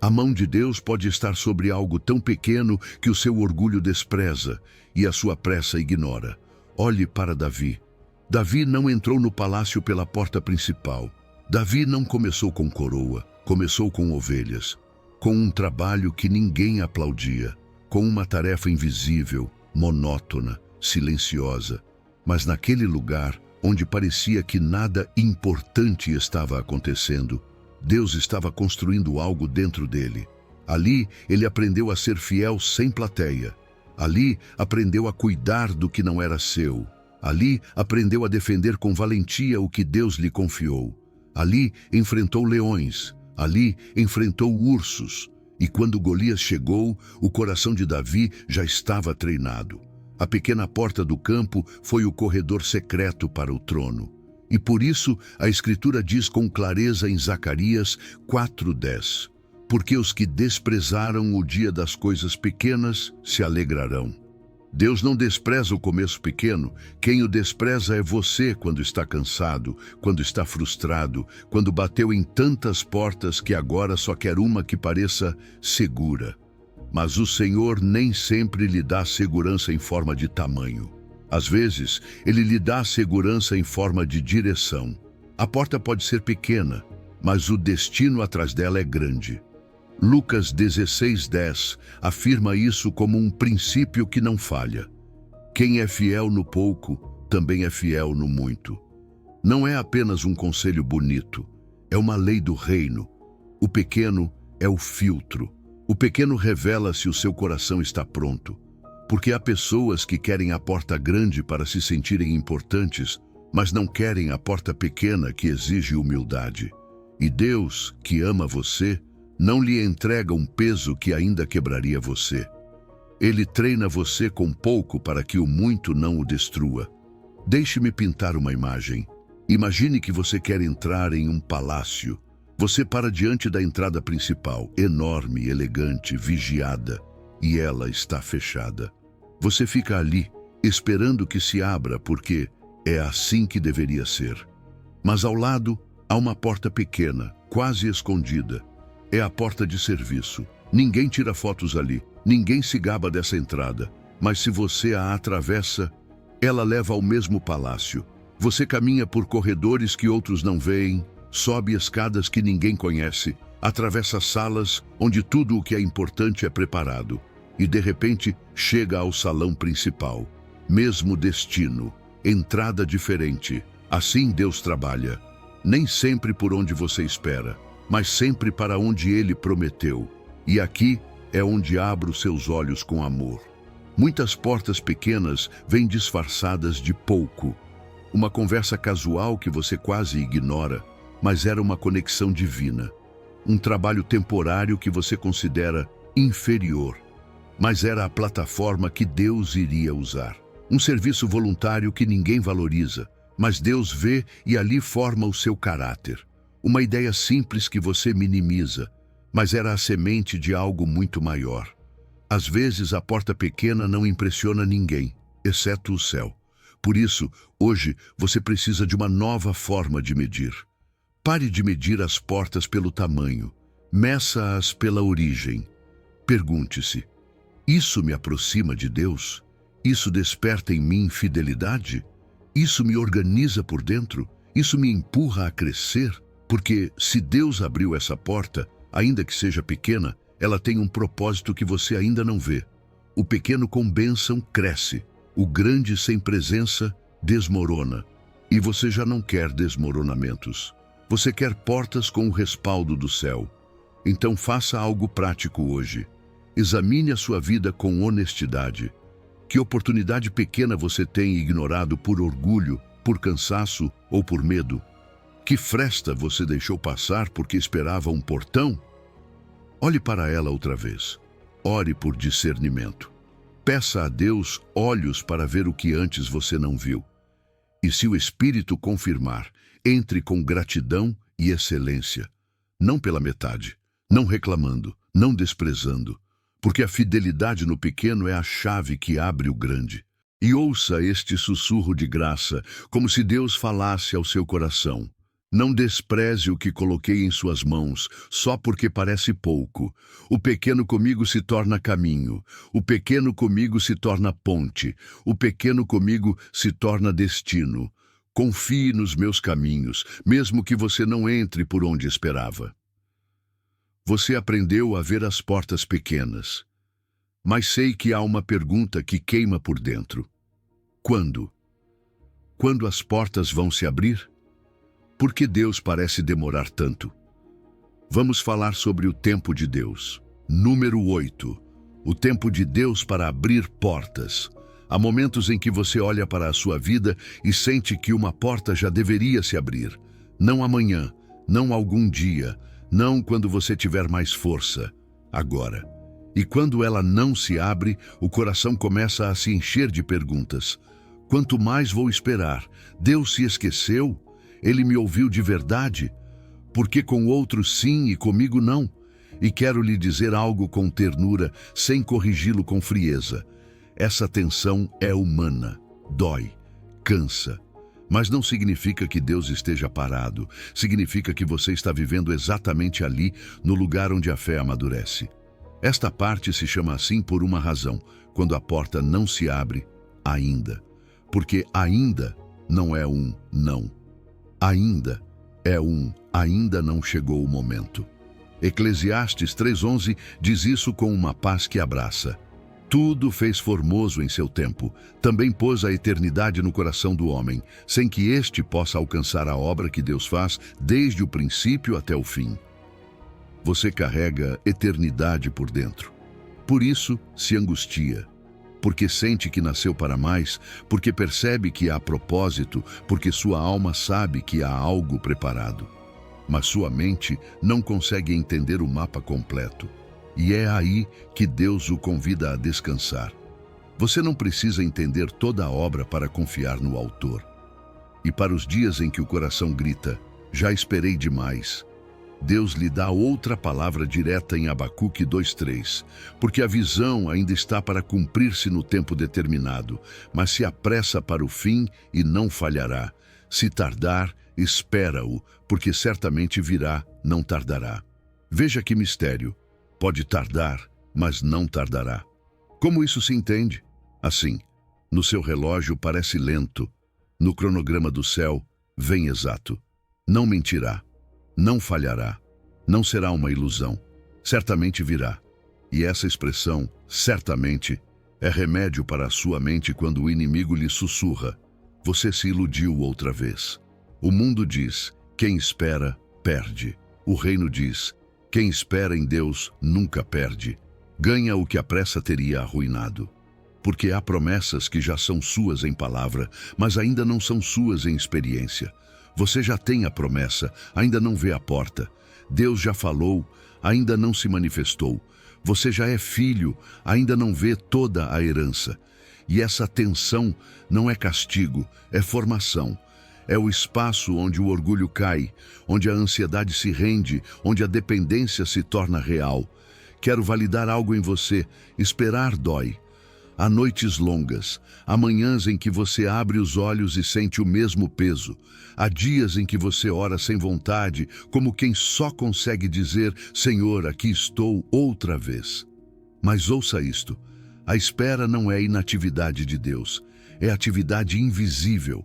A mão de Deus pode estar sobre algo tão pequeno que o seu orgulho despreza e a sua pressa ignora. Olhe para Davi. Davi não entrou no palácio pela porta principal. Davi não começou com coroa, começou com ovelhas, com um trabalho que ninguém aplaudia, com uma tarefa invisível, monótona, silenciosa. Mas naquele lugar, onde parecia que nada importante estava acontecendo, Deus estava construindo algo dentro dele. Ali, ele aprendeu a ser fiel sem plateia. Ali, aprendeu a cuidar do que não era seu. Ali, aprendeu a defender com valentia o que Deus lhe confiou. Ali, enfrentou leões. Ali, enfrentou ursos. E quando Golias chegou, o coração de Davi já estava treinado. A pequena porta do campo foi o corredor secreto para o trono. E por isso, a Escritura diz com clareza em Zacarias 4:10: porque os que desprezaram o dia das coisas pequenas se alegrarão. Deus não despreza o começo pequeno. Quem o despreza é você quando está cansado, quando está frustrado, quando bateu em tantas portas que agora só quer uma que pareça segura. Mas o Senhor nem sempre lhe dá segurança em forma de tamanho. Às vezes, Ele lhe dá segurança em forma de direção. A porta pode ser pequena, mas o destino atrás dela é grande. Lucas 16:10 afirma isso como um princípio que não falha. Quem é fiel no pouco, também é fiel no muito. Não é apenas um conselho bonito, é uma lei do reino. O pequeno é o filtro. O pequeno revela se o seu coração está pronto. Porque há pessoas que querem a porta grande para se sentirem importantes, mas não querem a porta pequena que exige humildade. E Deus, que ama você, não lhe entrega um peso que ainda quebraria você. Ele treina você com pouco para que o muito não o destrua. Deixe-me pintar uma imagem. Imagine que você quer entrar em um palácio. Você para diante da entrada principal, enorme, elegante, vigiada, e ela está fechada. Você fica ali, esperando que se abra, porque é assim que deveria ser. Mas ao lado, há uma porta pequena, quase escondida. É a porta de serviço. Ninguém tira fotos ali, ninguém se gaba dessa entrada. Mas se você a atravessa, ela leva ao mesmo palácio. Você caminha por corredores que outros não veem, sobe escadas que ninguém conhece, atravessa salas onde tudo o que é importante é preparado. E de repente chega ao salão principal. Mesmo destino, entrada diferente. Assim Deus trabalha. Nem sempre por onde você espera, mas sempre para onde Ele prometeu. E aqui é onde abro seus olhos com amor. Muitas portas pequenas vêm disfarçadas de pouco. Uma conversa casual que você quase ignora, mas era uma conexão divina. Um trabalho temporário que você considera inferior, mas era a plataforma que Deus iria usar. Um serviço voluntário que ninguém valoriza, mas Deus vê e ali forma o seu caráter. Uma ideia simples que você minimiza, mas era a semente de algo muito maior. Às vezes a porta pequena não impressiona ninguém, exceto o céu. Por isso, hoje você precisa de uma nova forma de medir. Pare de medir as portas pelo tamanho, meça-as pela origem. Pergunte-se: isso me aproxima de Deus? Isso desperta em mim fidelidade? Isso me organiza por dentro? Isso me empurra a crescer? Porque se Deus abriu essa porta, ainda que seja pequena, ela tem um propósito que você ainda não vê. O pequeno com bênção cresce, o grande sem presença desmorona. E você já não quer desmoronamentos. Você quer portas com o respaldo do céu. Então faça algo prático hoje. Examine a sua vida com honestidade. Que oportunidade pequena você tem ignorado por orgulho, por cansaço ou por medo? Que fresta você deixou passar porque esperava um portão? Olhe para ela outra vez. Ore por discernimento. Peça a Deus olhos para ver o que antes você não viu. E se o Espírito confirmar, entre com gratidão e excelência. Não pela metade, não reclamando, não desprezando, porque a fidelidade no pequeno é a chave que abre o grande. E ouça este sussurro de graça, como se Deus falasse ao seu coração. Não despreze o que coloquei em suas mãos, só porque parece pouco. O pequeno comigo se torna caminho. O pequeno comigo se torna ponte. O pequeno comigo se torna destino. Confie nos meus caminhos, mesmo que você não entre por onde esperava. Você aprendeu a ver as portas pequenas. Mas sei que há uma pergunta que queima por dentro. Quando? Quando as portas vão se abrir? Por que Deus parece demorar tanto? Vamos falar sobre o tempo de Deus. Número 8. O tempo de Deus para abrir portas. Há momentos em que você olha para a sua vida e sente que uma porta já deveria se abrir. Não amanhã, não algum dia, não quando você tiver mais força. Agora. E quando ela não se abre, o coração começa a se encher de perguntas. Quanto mais vou esperar? Deus se esqueceu? Ele me ouviu de verdade? Porque com outros sim e comigo não? E quero lhe dizer algo com ternura, sem corrigi-lo com frieza. Essa tensão é humana, dói, cansa. Mas não significa que Deus esteja parado. Significa que você está vivendo exatamente ali, no lugar onde a fé amadurece. Esta parte se chama assim por uma razão, quando a porta não se abre ainda. Porque ainda não é um não. Ainda é ainda não chegou o momento. Eclesiastes 3:11 diz isso com uma paz que abraça. Tudo fez formoso em seu tempo, também pôs a eternidade no coração do homem, sem que este possa alcançar a obra que Deus faz desde o princípio até o fim. Você carrega eternidade por dentro. Por isso se angustia. Porque sente que nasceu para mais, porque percebe que há propósito, porque sua alma sabe que há algo preparado. Mas sua mente não consegue entender o mapa completo. E é aí que Deus o convida a descansar. Você não precisa entender toda a obra para confiar no autor. E para os dias em que o coração grita, já esperei demais, Deus lhe dá outra palavra direta em Abacuque 2:3, porque a visão ainda está para cumprir-se no tempo determinado, mas se apressa para o fim e não falhará. Se tardar, espera-o, porque certamente virá, não tardará. Veja que mistério. Pode tardar, mas não tardará. Como isso se entende? Assim, no seu relógio parece lento, no cronograma do céu vem exato. Não mentirá. Não falhará, não será uma ilusão, certamente virá. E essa expressão, certamente, é remédio para a sua mente quando o inimigo lhe sussurra. Você se iludiu outra vez. O mundo diz, quem espera, perde. O reino diz, quem espera em Deus nunca perde. Ganha o que a pressa teria arruinado. Porque há promessas que já são suas em palavra, mas ainda não são suas em experiência. Você já tem a promessa, ainda não vê a porta. Deus já falou, ainda não se manifestou. Você já é filho, ainda não vê toda a herança. E essa tensão não é castigo, é formação. É o espaço onde o orgulho cai, onde a ansiedade se rende, onde a dependência se torna real. Quero validar algo em você, esperar dói. Há noites longas, há manhãs em que você abre os olhos e sente o mesmo peso. Há dias em que você ora sem vontade, como quem só consegue dizer, Senhor, aqui estou outra vez. Mas ouça isto: a espera não é inatividade de Deus, é atividade invisível.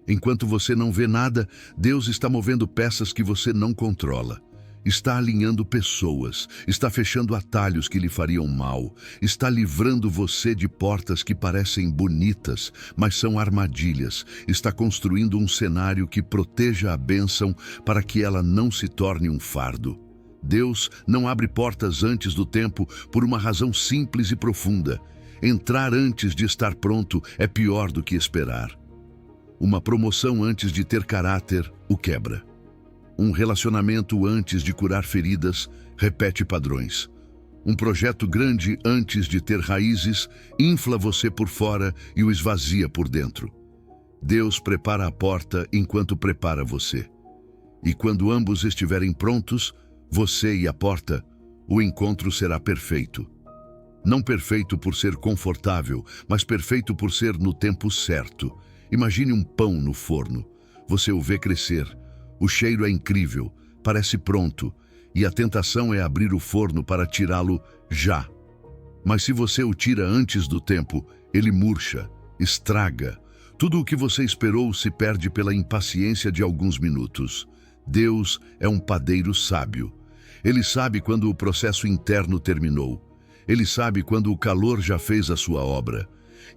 Enquanto você não vê nada, Deus está movendo peças que você não controla. Está alinhando pessoas, está fechando atalhos que lhe fariam mal, está livrando você de portas que parecem bonitas, mas são armadilhas, está construindo um cenário que proteja a bênção para que ela não se torne um fardo. Deus não abre portas antes do tempo por uma razão simples e profunda. Entrar antes de estar pronto é pior do que esperar. Uma promoção antes de ter caráter o quebra. Um relacionamento antes de curar feridas repete padrões. Um projeto grande antes de ter raízes infla você por fora e o esvazia por dentro. Deus prepara a porta enquanto prepara você. E quando ambos estiverem prontos, você e a porta, o encontro será perfeito. Não perfeito por ser confortável, mas perfeito por ser no tempo certo. Imagine um pão no forno. Você o vê crescer. O cheiro é incrível, parece pronto, e a tentação é abrir o forno para tirá-lo já. Mas se você o tira antes do tempo, ele murcha, estraga. Tudo o que você esperou se perde pela impaciência de alguns minutos. Deus é um padeiro sábio. Ele sabe quando o processo interno terminou. Ele sabe quando o calor já fez a sua obra.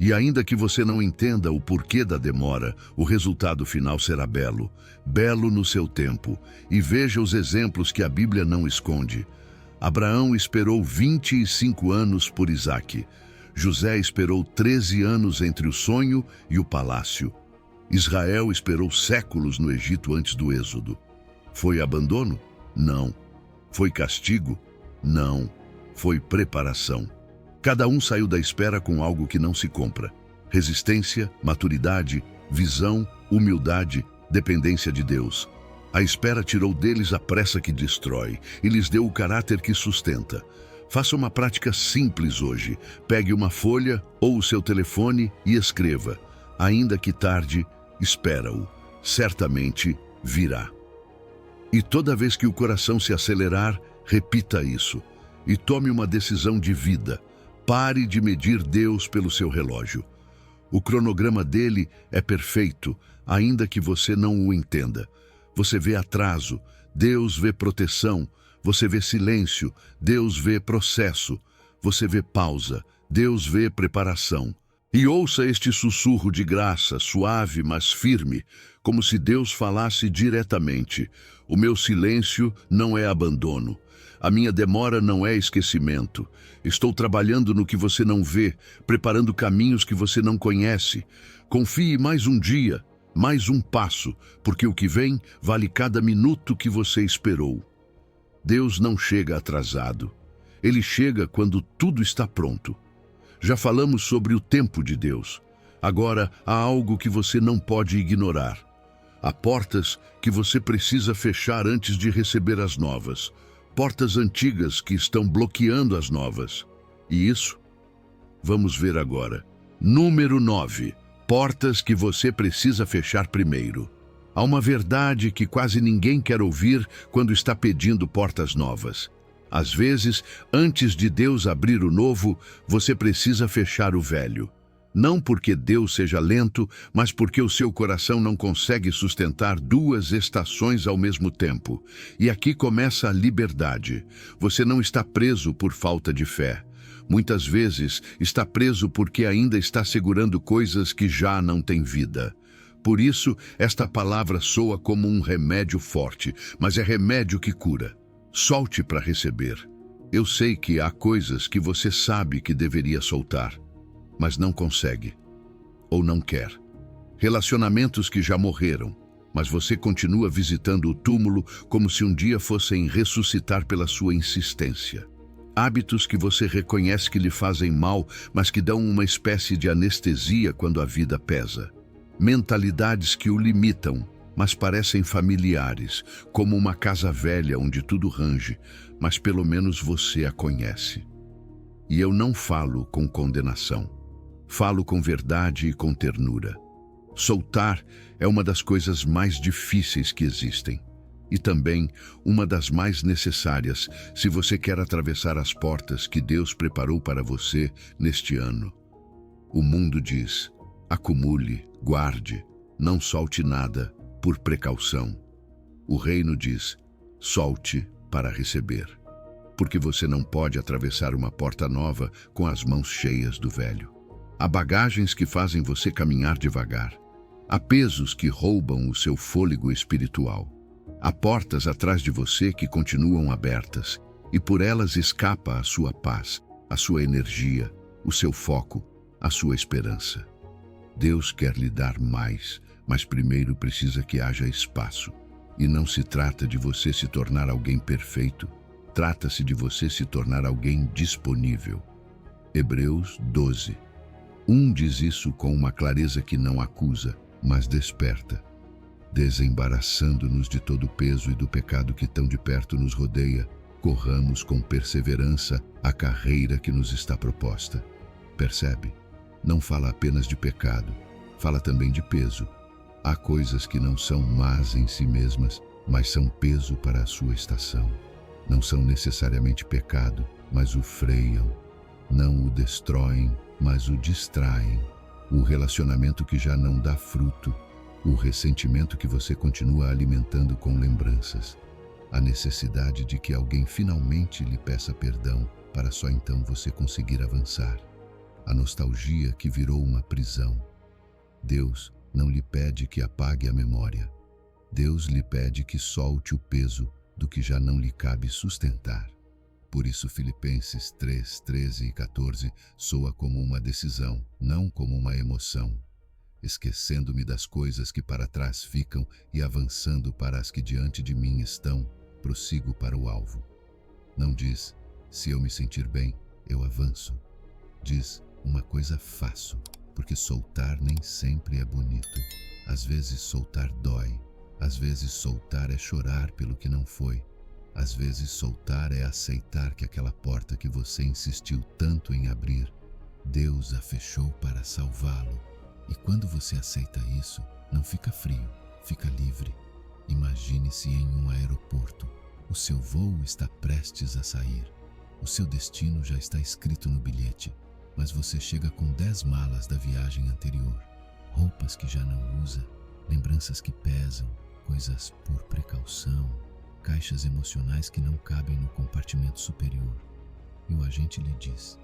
E ainda que você não entenda o porquê da demora, o resultado final será belo, belo no seu tempo. E veja os exemplos que a Bíblia não esconde. Abraão esperou 25 anos por Isaque. José esperou 13 anos entre o sonho e o palácio. Israel esperou séculos no Egito antes do Êxodo. Foi abandono? Não. Foi castigo? Não. Foi preparação. Cada um saiu da espera com algo que não se compra. Resistência, maturidade, visão, humildade, dependência de Deus. A espera tirou deles a pressa que destrói e lhes deu o caráter que sustenta. Faça uma prática simples hoje. Pegue uma folha ou o seu telefone e escreva: ainda que tarde, espera-o. Certamente virá. E toda vez que o coração se acelerar, repita isso. E tome uma decisão de vida. Pare de medir Deus pelo seu relógio. O cronograma dele é perfeito, ainda que você não o entenda. Você vê atraso, Deus vê proteção. Você vê silêncio, Deus vê processo. Você vê pausa, Deus vê preparação. E ouça este sussurro de graça, suave, mas firme, como se Deus falasse diretamente. O meu silêncio não é abandono. A minha demora não é esquecimento. Estou trabalhando no que você não vê, preparando caminhos que você não conhece. Confie mais um dia, mais um passo, porque o que vem vale cada minuto que você esperou. Deus não chega atrasado. Ele chega quando tudo está pronto. Já falamos sobre o tempo de Deus. Agora há algo que você não pode ignorar. Há portas que você precisa fechar antes de receber as novas. Portas antigas que estão bloqueando as novas. E isso? Vamos ver agora. Número 9. Portas que você precisa fechar primeiro. Há uma verdade que quase ninguém quer ouvir quando está pedindo portas novas. Às vezes, antes de Deus abrir o novo, você precisa fechar o velho. Não porque Deus seja lento, mas porque o seu coração não consegue sustentar duas estações ao mesmo tempo. E aqui começa a liberdade. Você não está preso por falta de fé. Muitas vezes está preso porque ainda está segurando coisas que já não têm vida. Por isso, esta palavra soa como um remédio forte, mas é remédio que cura. Solte para receber. Eu sei que há coisas que você sabe que deveria soltar, mas não consegue, ou não quer. Relacionamentos que já morreram, mas você continua visitando o túmulo como se um dia fossem ressuscitar pela sua insistência. Hábitos que você reconhece que lhe fazem mal, mas que dão uma espécie de anestesia quando a vida pesa. Mentalidades que o limitam, mas parecem familiares, como uma casa velha onde tudo range, mas pelo menos você a conhece. E eu não falo com condenação. Falo com verdade e com ternura. Soltar é uma das coisas mais difíceis que existem. E também uma das mais necessárias se você quer atravessar as portas que Deus preparou para você neste ano. O mundo diz: acumule, guarde, não solte nada, por precaução. O reino diz: solte para receber. Porque você não pode atravessar uma porta nova com as mãos cheias do velho. Há bagagens que fazem você caminhar devagar. Há pesos que roubam o seu fôlego espiritual. Há portas atrás de você que continuam abertas, e por elas escapa a sua paz, a sua energia, o seu foco, a sua esperança. Deus quer lhe dar mais, mas primeiro precisa que haja espaço. E não se trata de você se tornar alguém perfeito, trata-se de você se tornar alguém disponível. Hebreus 12. Diz isso com uma clareza que não acusa, mas desperta. Desembaraçando-nos de todo o peso e do pecado que tão de perto nos rodeia, corramos com perseverança a carreira que nos está proposta. Percebe? Não fala apenas de pecado, fala também de peso. Há coisas que não são más em si mesmas, mas são peso para a sua estação. Não são necessariamente pecado, mas o freiam. Não o destroem, mas o distraem. O relacionamento que já não dá fruto. O ressentimento que você continua alimentando com lembranças. A necessidade de que alguém finalmente lhe peça perdão para só então você conseguir avançar. A nostalgia que virou uma prisão. Deus não lhe pede que apague a memória. Deus lhe pede que solte o peso do que já não lhe cabe sustentar. Por isso Filipenses 3, 13 e 14 soa como uma decisão, não como uma emoção. Esquecendo-me das coisas que para trás ficam e avançando para as que diante de mim estão, prossigo para o alvo. Não diz: se eu me sentir bem, eu avanço. Diz: uma coisa faço, porque soltar nem sempre é bonito. Às vezes soltar dói, às vezes soltar é chorar pelo que não foi. Às vezes soltar é aceitar que aquela porta que você insistiu tanto em abrir, Deus a fechou para salvá-lo. E quando você aceita isso, não fica frio, fica livre. Imagine-se em um aeroporto. O seu voo está prestes a sair. O seu destino já está escrito no bilhete, mas você chega com 10 malas da viagem anterior. Roupas que já não usa, lembranças que pesam, coisas por precaução, caixas emocionais que não cabem no compartimento superior. E o agente lhe diz: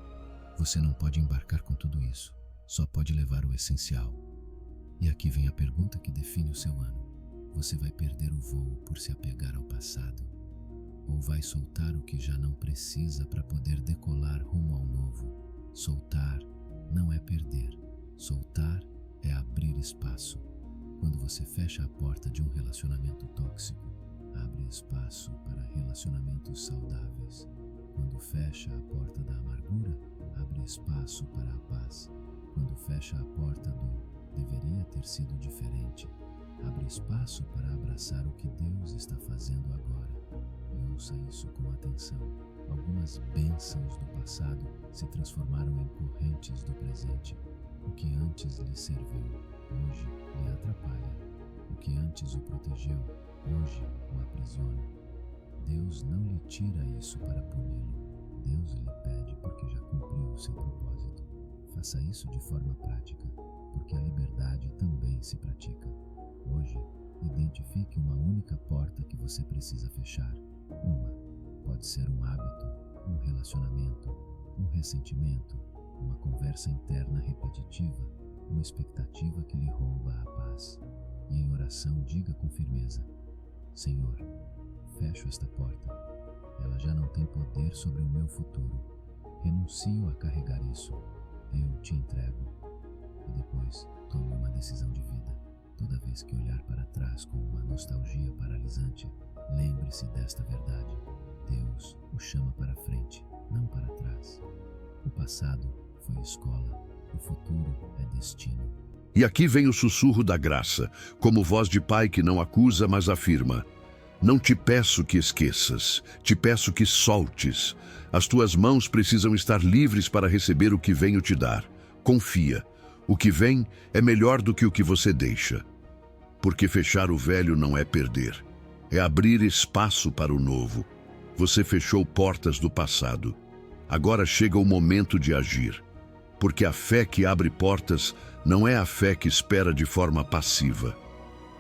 você não pode embarcar com tudo isso, só pode levar o essencial. E aqui vem a pergunta que define o seu ano. Você vai perder o voo por se apegar ao passado? Ou vai soltar o que já não precisa para poder decolar rumo ao novo? Soltar não é perder. Soltar é abrir espaço. Quando você fecha a porta de um relacionamento tóxico, abre espaço para relacionamentos saudáveis. Quando fecha a porta da amargura, abre espaço para a paz. Quando fecha a porta do deveria ter sido diferente, abre espaço para abraçar o que Deus está fazendo agora. E ouça isso com atenção. Algumas bênçãos do passado se transformaram em correntes do presente. O que antes lhe serviu, hoje lhe atrapalha. O que antes o protegeu, hoje o aprisiona. Deus não lhe tira isso para puni-lo. Deus lhe pede porque já cumpriu o seu propósito. Faça isso de forma prática, porque a liberdade também se pratica. Hoje, identifique uma única porta que você precisa fechar. Pode ser um hábito, um relacionamento, um ressentimento, uma conversa interna repetitiva, uma expectativa que lhe rouba a paz. E em oração diga com firmeza: Senhor, fecho esta porta. Ela já não tem poder sobre o meu futuro. Renuncio a carregar isso. Eu te entrego. E depois, tome uma decisão de vida. Toda vez que olhar para trás com uma nostalgia paralisante, lembre-se desta verdade. Deus o chama para frente, não para trás. O passado foi escola, o futuro é destino. E aqui vem o sussurro da graça, como voz de pai que não acusa, mas afirma: não te peço que esqueças, te peço que soltes. As tuas mãos precisam estar livres para receber o que venho te dar. Confia, o que vem é melhor do que o que você deixa. Porque fechar o velho não é perder, é abrir espaço para o novo. Você fechou portas do passado. Agora chega o momento de agir. Porque a fé que abre portas não é a fé que espera de forma passiva.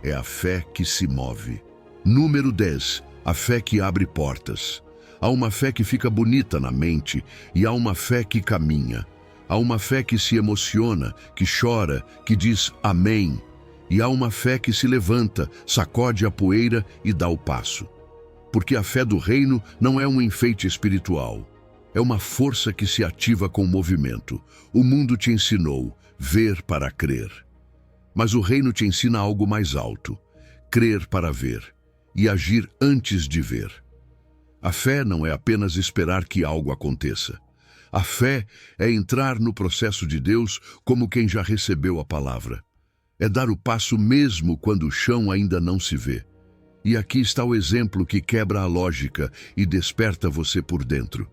É a fé que se move. Número 10. A fé que abre portas. Há uma fé que fica bonita na mente e há uma fé que caminha. Há uma fé que se emociona, que chora, que diz amém. E há uma fé que se levanta, sacode a poeira e dá o passo. Porque a fé do reino não é um enfeite espiritual. É uma força que se ativa com o movimento. O mundo te ensinou ver para crer. Mas o reino te ensina algo mais alto: crer para ver e agir antes de ver. A fé não é apenas esperar que algo aconteça. A fé é entrar no processo de Deus como quem já recebeu a palavra. É dar o passo mesmo quando o chão ainda não se vê. E aqui está o exemplo que quebra a lógica e desperta você por dentro.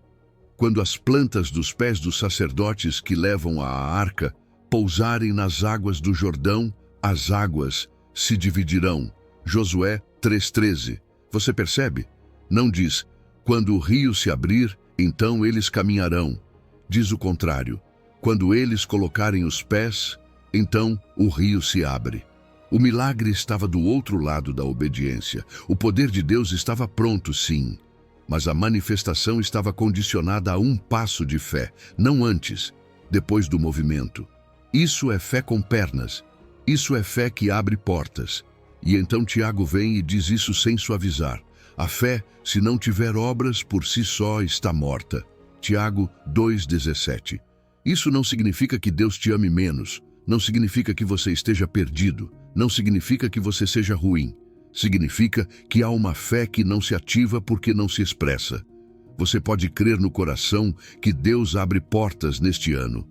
Quando as plantas dos pés dos sacerdotes que levam a arca pousarem nas águas do Jordão, as águas se dividirão. Josué 3,13. Você percebe? Não diz, quando o rio se abrir, então eles caminharão. Diz o contrário. Quando eles colocarem os pés, então o rio se abre. O milagre estava do outro lado da obediência. O poder de Deus estava pronto, sim. Mas a manifestação estava condicionada a um passo de fé, não antes, depois do movimento. Isso é fé com pernas. Isso é fé que abre portas. E então Tiago vem e diz isso sem suavizar. A fé, se não tiver obras, por si só está morta. Tiago 2,17. Isso não significa que Deus te ame menos. Não significa que você esteja perdido. Não significa que você seja ruim. Significa que há uma fé que não se ativa porque não se expressa. Você pode crer no coração que Deus abre portas neste ano.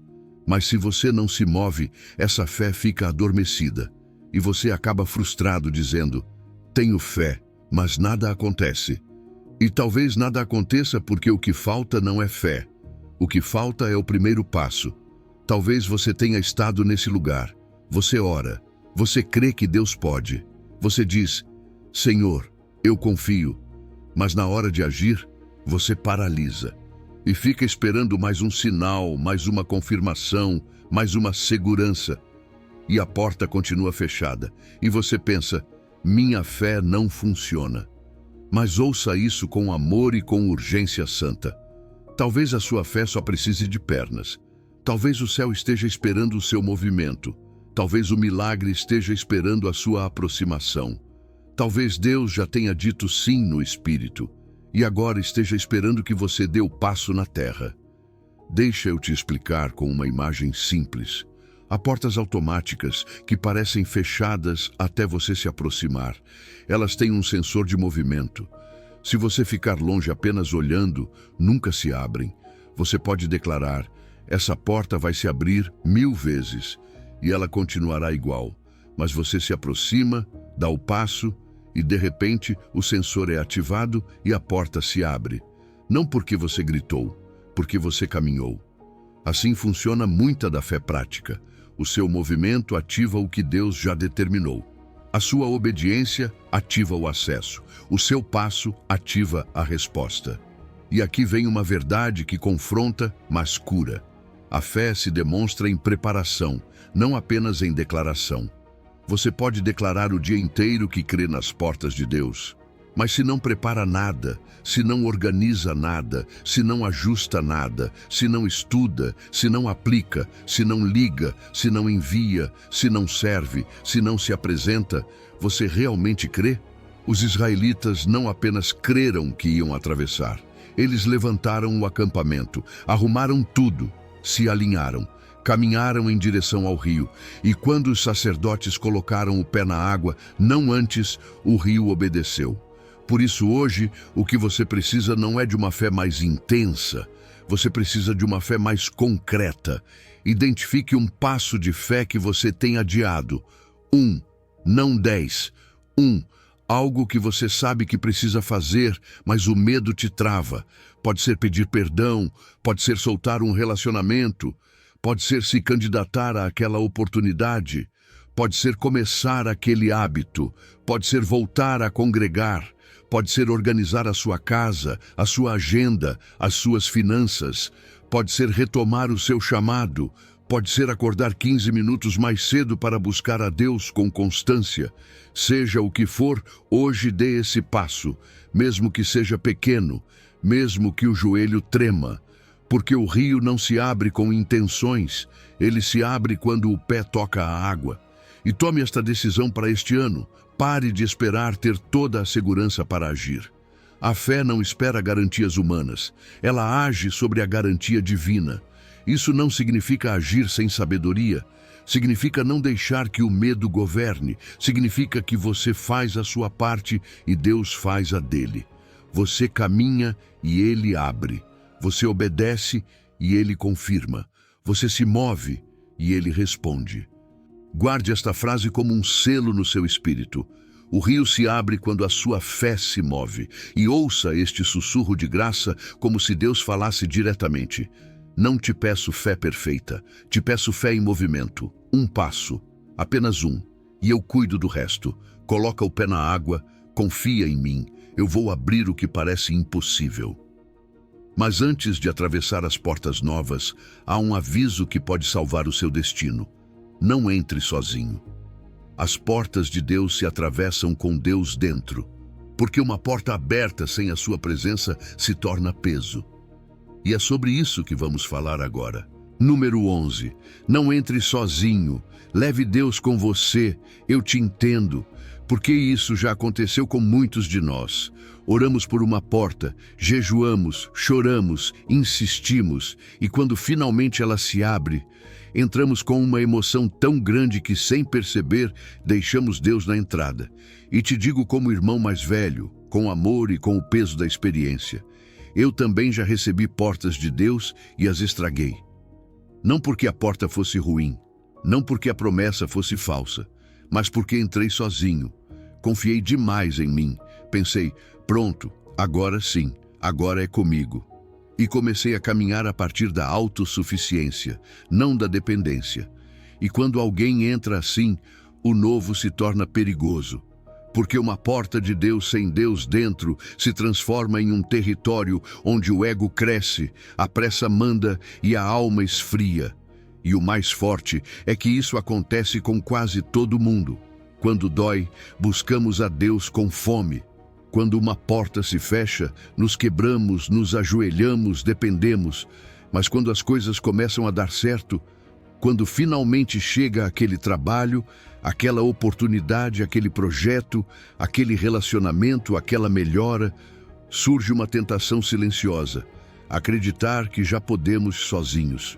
Mas se você não se move, essa fé fica adormecida. E você acaba frustrado dizendo, tenho fé, mas nada acontece. E talvez nada aconteça porque o que falta não é fé. O que falta é o primeiro passo. Talvez você tenha estado nesse lugar. Você ora. Você crê que Deus pode. Você diz, Senhor, eu confio. Mas na hora de agir, você paralisa. E fica esperando mais um sinal, mais uma confirmação, mais uma segurança. E a porta continua fechada. E você pensa, minha fé não funciona. Mas ouça isso com amor e com urgência santa. Talvez a sua fé só precise de pernas. Talvez o céu esteja esperando o seu movimento. Talvez o milagre esteja esperando a sua aproximação. Talvez Deus já tenha dito sim no Espírito e agora esteja esperando que você dê o passo na terra. Deixa eu te explicar com uma imagem simples. Há portas automáticas que parecem fechadas até você se aproximar. Elas têm um sensor de movimento. Se você ficar longe apenas olhando, nunca se abrem. Você pode declarar, essa porta vai se abrir 1000 vezes e ela continuará igual. Mas você se aproxima, dá o passo e de repente o sensor é ativado e a porta se abre. Não porque você gritou, porque você caminhou. Assim funciona muita da fé prática. O seu movimento ativa o que Deus já determinou. A sua obediência ativa o acesso. O seu passo ativa a resposta. E aqui vem uma verdade que confronta, mas cura. A fé se demonstra em preparação, não apenas em declaração. Você pode declarar o dia inteiro que crê nas portas de Deus, mas se não prepara nada, se não organiza nada, se não ajusta nada, se não estuda, se não aplica, se não liga, se não envia, se não serve, se não se apresenta, você realmente crê? Os israelitas não apenas creram que iam atravessar, eles levantaram o acampamento, arrumaram tudo, se alinharam, caminharam em direção ao rio, e quando os sacerdotes colocaram o pé na água, não antes, o rio obedeceu. Por isso hoje, o que você precisa não é de uma fé mais intensa, você precisa de uma fé mais concreta. Identifique um passo de fé que você tem adiado. 1, não 10. 1, algo que você sabe que precisa fazer, mas o medo te trava. Pode ser pedir perdão, pode ser soltar um relacionamento, pode ser se candidatar àquela oportunidade, pode ser começar aquele hábito, pode ser voltar a congregar, Pode ser organizar a sua casa, a sua agenda, as suas finanças. Pode ser retomar o seu chamado. Pode ser acordar 15 minutos mais cedo para buscar a Deus com constância. Seja o que for, hoje dê esse passo, mesmo que seja pequeno, mesmo que o joelho trema. Porque o rio não se abre com intenções, ele se abre quando o pé toca a água. E tome esta decisão para este ano. Pare de esperar ter toda a segurança para agir. A fé não espera garantias humanas, ela age sobre a garantia divina. Isso não significa agir sem sabedoria, significa não deixar que o medo governe, significa que você faz a sua parte e Deus faz a dele. Você caminha e ele abre, você obedece e ele confirma, você se move e ele responde. Guarde esta frase como um selo no seu espírito. O rio se abre quando a sua fé se move, e ouça este sussurro de graça como se Deus falasse diretamente. Não te peço fé perfeita, te peço fé em movimento. Um passo, apenas um, e eu cuido do resto. Coloca o pé na água, confia em mim, eu vou abrir o que parece impossível. Mas antes de atravessar as portas novas, há um aviso que pode salvar o seu destino. Não entre sozinho. As portas de Deus se atravessam com Deus dentro, porque uma porta aberta sem a sua presença se torna peso. E é sobre isso que vamos falar agora. Número 11. Não entre sozinho. Leve Deus com você. Eu te entendo, porque isso já aconteceu com muitos de nós. Oramos por uma porta, jejuamos, choramos, insistimos, e quando finalmente ela se abre, entramos com uma emoção tão grande que, sem perceber, deixamos Deus na entrada. E te digo como irmão mais velho, com amor e com o peso da experiência. Eu também já recebi portas de Deus e as estraguei. Não porque a porta fosse ruim, não porque a promessa fosse falsa, mas porque entrei sozinho. Confiei demais em mim. Pensei, pronto, agora sim, agora é comigo. E comecei a caminhar a partir da autossuficiência, não da dependência. E quando alguém entra assim, o novo se torna perigoso. Porque uma porta de Deus sem Deus dentro se transforma em um território onde o ego cresce, a pressa manda e a alma esfria. E o mais forte é que isso acontece com quase todo mundo. Quando dói, buscamos a Deus com fome. Quando uma porta se fecha, nos quebramos, nos ajoelhamos, dependemos. Mas quando as coisas começam a dar certo, quando finalmente chega aquele trabalho, aquela oportunidade, aquele projeto, aquele relacionamento, aquela melhora, surge uma tentação silenciosa, acreditar que já podemos sozinhos,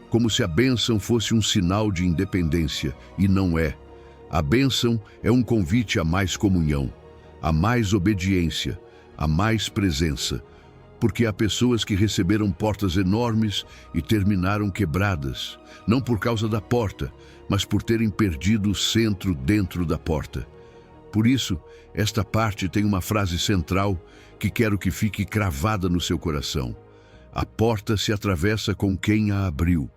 como se a bênção fosse um sinal de independência, e não é. A bênção é um convite a mais comunhão, a mais obediência, a mais presença, porque há pessoas que receberam portas enormes e terminaram quebradas, não por causa da porta, mas por terem perdido o centro dentro da porta. Por isso, esta parte tem uma frase central que quero que fique cravada no seu coração. A porta se atravessa com quem a abriu,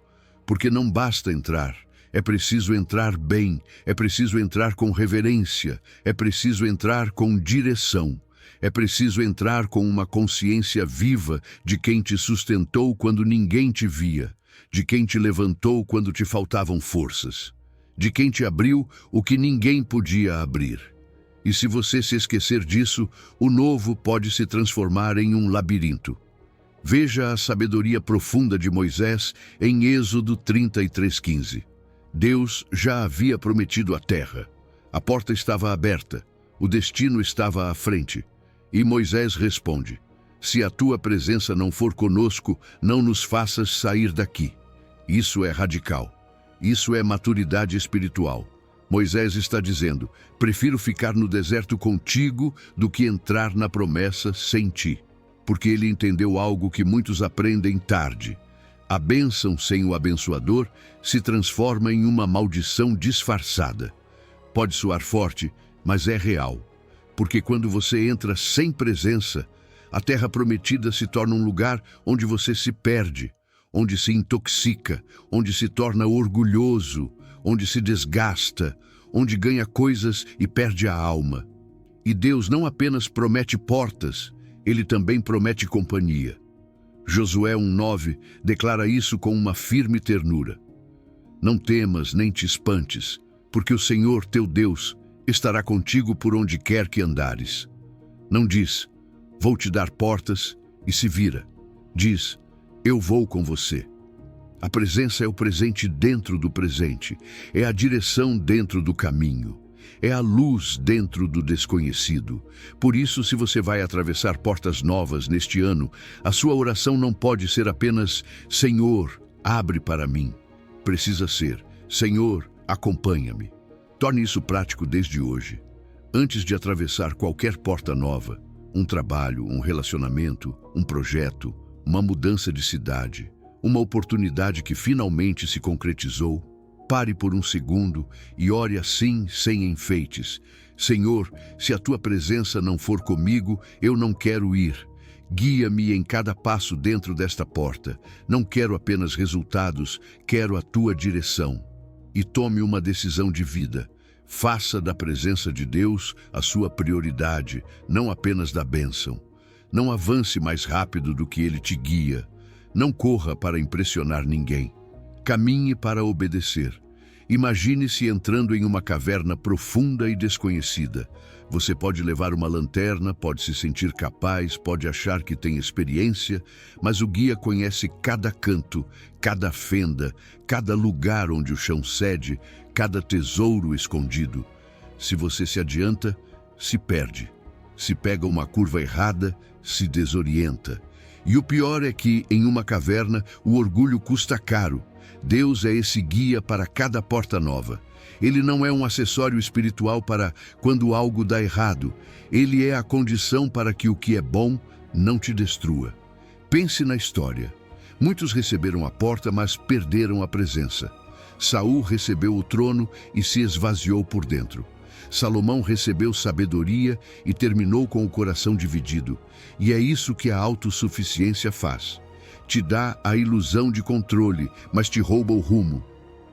porque não basta entrar, é preciso entrar bem, é preciso entrar com reverência, é preciso entrar com direção. É preciso entrar com uma consciência viva de quem te sustentou quando ninguém te via, de quem te levantou quando te faltavam forças, de quem te abriu o que ninguém podia abrir. E se você se esquecer disso, o novo pode se transformar em um labirinto. Veja a sabedoria profunda de Moisés em Êxodo 33:15. Deus já havia prometido a terra. A porta estava aberta, o destino estava à frente. E Moisés responde: se a tua presença não for conosco, não nos faças sair daqui. Isso é radical. Isso é maturidade espiritual. Moisés está dizendo: prefiro ficar no deserto contigo do que entrar na promessa sem ti. Porque ele entendeu algo que muitos aprendem tarde. A bênção sem o abençoador se transforma em uma maldição disfarçada. Pode soar forte, mas é real. Porque quando você entra sem presença, a terra prometida se torna um lugar onde você se perde, onde se intoxica, onde se torna orgulhoso, onde se desgasta, onde ganha coisas e perde a alma. E Deus não apenas promete portas, Ele também promete companhia. Josué 1:9 declara isso com uma firme ternura. Não temas nem te espantes, porque o Senhor teu Deus estará contigo por onde quer que andares. Não diz, vou te dar portas, e se vira. Diz, eu vou com você. A presença é o presente dentro do presente, é a direção dentro do caminho, é a luz dentro do desconhecido. Por isso, se você vai atravessar portas novas neste ano, a sua oração não pode ser apenas Senhor, abre para mim. Precisa ser Senhor, acompanha-me. Torne isso prático desde hoje. Antes de atravessar qualquer porta nova, um trabalho, um relacionamento, um projeto, uma mudança de cidade, uma oportunidade que finalmente se concretizou, pare por um segundo e ore assim, sem enfeites. Senhor, se a tua presença não for comigo, eu não quero ir. Guia-me em cada passo dentro desta porta. Não quero apenas resultados, quero a tua direção. E tome uma decisão de vida. Faça da presença de Deus a sua prioridade, não apenas da bênção. Não avance mais rápido do que Ele te guia. Não corra para impressionar ninguém. Caminhe para obedecer. Imagine-se entrando em uma caverna profunda e desconhecida. Você pode levar uma lanterna, pode se sentir capaz, pode achar que tem experiência, mas o guia conhece cada canto, cada fenda, cada lugar onde o chão cede, cada tesouro escondido. Se você se adianta, se perde. Se pega uma curva errada, se desorienta. E o pior é que, em uma caverna, o orgulho custa caro. Deus é esse guia para cada porta nova. Ele não é um acessório espiritual para quando algo dá errado. Ele é a condição para que o que é bom não te destrua. Pense na história. Muitos receberam a porta, mas perderam a presença. Saul recebeu o trono e se esvaziou por dentro. Salomão recebeu sabedoria e terminou com o coração dividido. E é isso que a autossuficiência faz. Te dá a ilusão de controle, mas te rouba o rumo.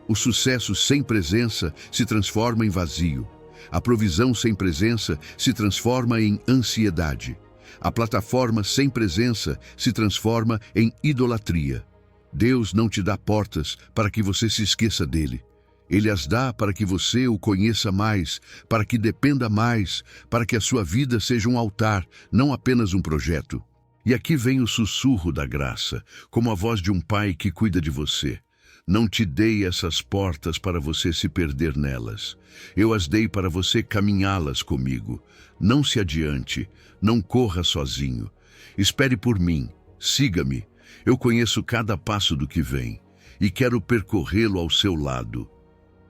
O sucesso sem presença se transforma em vazio. A provisão sem presença se transforma em ansiedade. A plataforma sem presença se transforma em idolatria. Deus não te dá portas para que você se esqueça dele. Ele as dá para que você o conheça mais, para que dependa mais, para que a sua vida seja um altar, não apenas um projeto. E aqui vem o sussurro da graça, como a voz de um pai que cuida de você. Não te dei essas portas para você se perder nelas. Eu as dei para você caminhá-las comigo. Não se adiante, não corra sozinho. Espere por mim, siga-me. Eu conheço cada passo do que vem e quero percorrê-lo ao seu lado.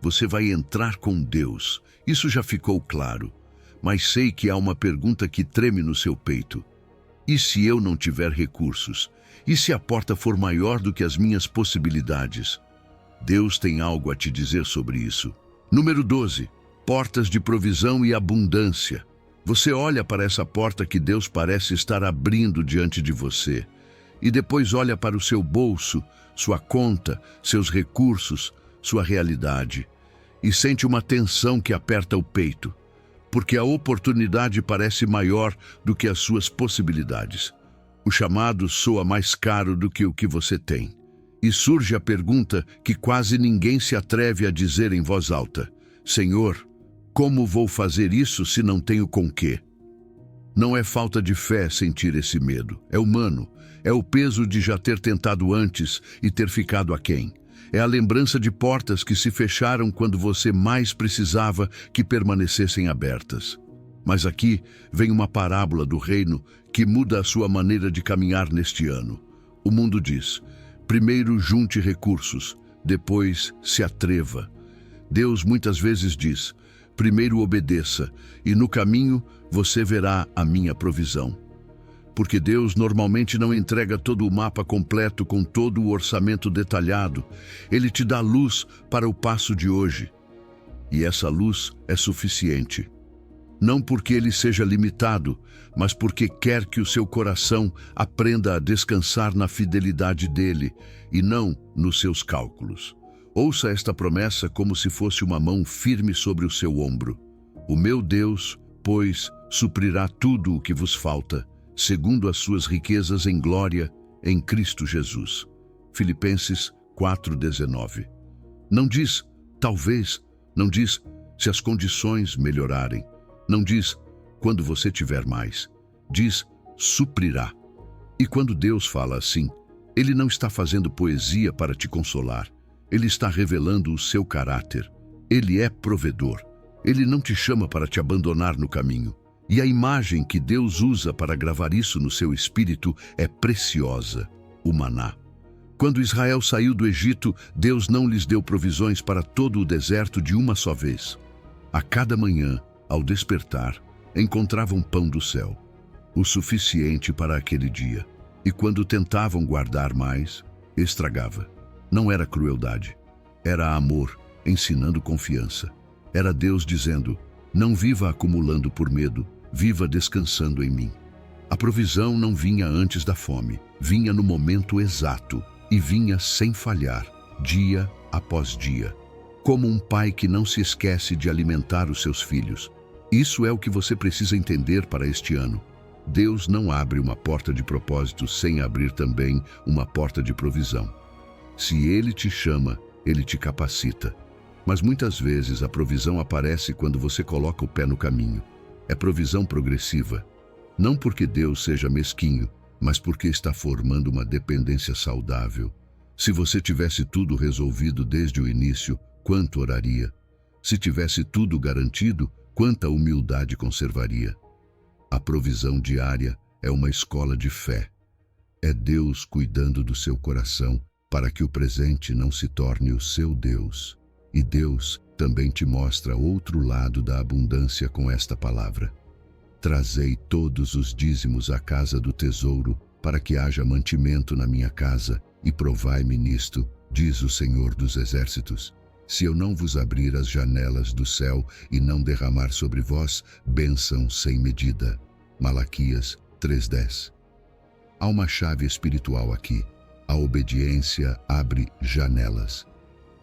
Você vai entrar com Deus, isso já ficou claro. Mas sei que há uma pergunta que treme no seu peito. E se eu não tiver recursos? E se a porta for maior do que as minhas possibilidades? Deus tem algo a te dizer sobre isso. Número 12. Portas de provisão e abundância. Você olha para essa porta que Deus parece estar abrindo diante de você. E depois olha para o seu bolso, sua conta, seus recursos, sua realidade. E sente uma tensão que aperta o peito. Porque a oportunidade parece maior do que as suas possibilidades. O chamado soa mais caro do que o que você tem. E surge a pergunta que quase ninguém se atreve a dizer em voz alta: Senhor, como vou fazer isso se não tenho com quê? Não é falta de fé sentir esse medo, é humano. É o peso de já ter tentado antes e ter ficado aquém. É a lembrança de portas que se fecharam quando você mais precisava que permanecessem abertas. Mas aqui vem uma parábola do reino que muda a sua maneira de caminhar neste ano. O mundo diz: primeiro junte recursos, depois se atreva. Deus muitas vezes diz: primeiro obedeça, e no caminho você verá a minha provisão. Porque Deus normalmente não entrega todo o mapa completo com todo o orçamento detalhado. Ele te dá luz para o passo de hoje. E essa luz é suficiente. Não porque ele seja limitado, mas porque quer que o seu coração aprenda a descansar na fidelidade dele e não nos seus cálculos. Ouça esta promessa como se fosse uma mão firme sobre o seu ombro. O meu Deus pois, suprirá tudo o que vos falta, segundo as suas riquezas em glória, em Cristo Jesus. Filipenses 4:19. Não diz, talvez, não diz, se as condições melhorarem. Não diz, quando você tiver mais. Diz, suprirá. E quando Deus fala assim, Ele não está fazendo poesia para te consolar. Ele está revelando o seu caráter. Ele é provedor. Ele não te chama para te abandonar no caminho. E a imagem que Deus usa para gravar isso no seu espírito é preciosa, o maná. Quando Israel saiu do Egito, Deus não lhes deu provisões para todo o deserto de uma só vez. A cada manhã, ao despertar, encontravam pão do céu, o suficiente para aquele dia. E quando tentavam guardar mais, estragava. Não era crueldade, era amor, ensinando confiança. Era Deus dizendo, não viva acumulando por medo, viva descansando em mim. A provisão não vinha antes da fome, vinha no momento exato e vinha sem falhar, dia após dia. Como um pai que não se esquece de alimentar os seus filhos. Isso é o que você precisa entender para este ano. Deus não abre uma porta de propósito sem abrir também uma porta de provisão. Se Ele te chama, Ele te capacita. Mas muitas vezes a provisão aparece quando você coloca o pé no caminho. É provisão progressiva. Não porque Deus seja mesquinho, mas porque está formando uma dependência saudável. Se você tivesse tudo resolvido desde o início, quanto oraria? Se tivesse tudo garantido, quanta humildade conservaria? A provisão diária é uma escola de fé. É Deus cuidando do seu coração para que o presente não se torne o seu Deus. E Deus também te mostra outro lado da abundância com esta palavra. Trazei todos os dízimos à casa do tesouro, para que haja mantimento na minha casa, e provai-me nisto, diz o Senhor dos Exércitos. Se eu não vos abrir as janelas do céu e não derramar sobre vós bênção sem medida. Malaquias 3:10. Há uma chave espiritual aqui. A obediência abre janelas.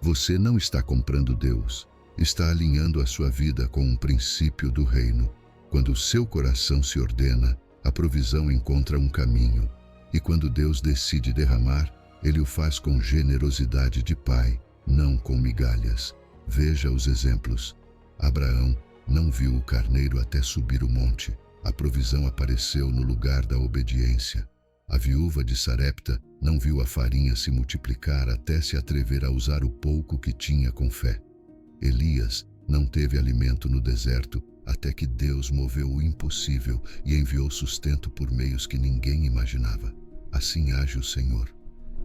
Você não está comprando Deus, está alinhando a sua vida com um princípio do reino. Quando o seu coração se ordena, a provisão encontra um caminho. E quando Deus decide derramar, Ele o faz com generosidade de pai, não com migalhas. Veja os exemplos. Abraão não viu o carneiro até subir o monte. A provisão apareceu no lugar da obediência. A viúva de Sarepta não viu a farinha se multiplicar até se atrever a usar o pouco que tinha com fé. Elias não teve alimento no deserto até que Deus moveu o impossível e enviou sustento por meios que ninguém imaginava. Assim age o Senhor.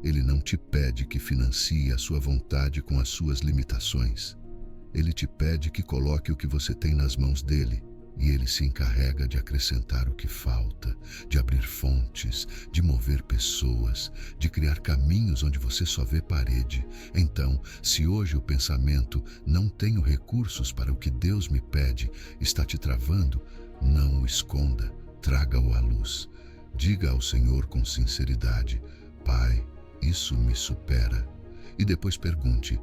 Ele não te pede que financie a sua vontade com as suas limitações. Ele te pede que coloque o que você tem nas mãos dele. E Ele se encarrega de acrescentar o que falta, de abrir fontes, de mover pessoas, de criar caminhos onde você só vê parede. Então, se hoje o pensamento não tenho recursos para o que Deus me pede, está te travando, não o esconda, traga-o à luz. Diga ao Senhor com sinceridade, Pai, isso me supera. E depois pergunte,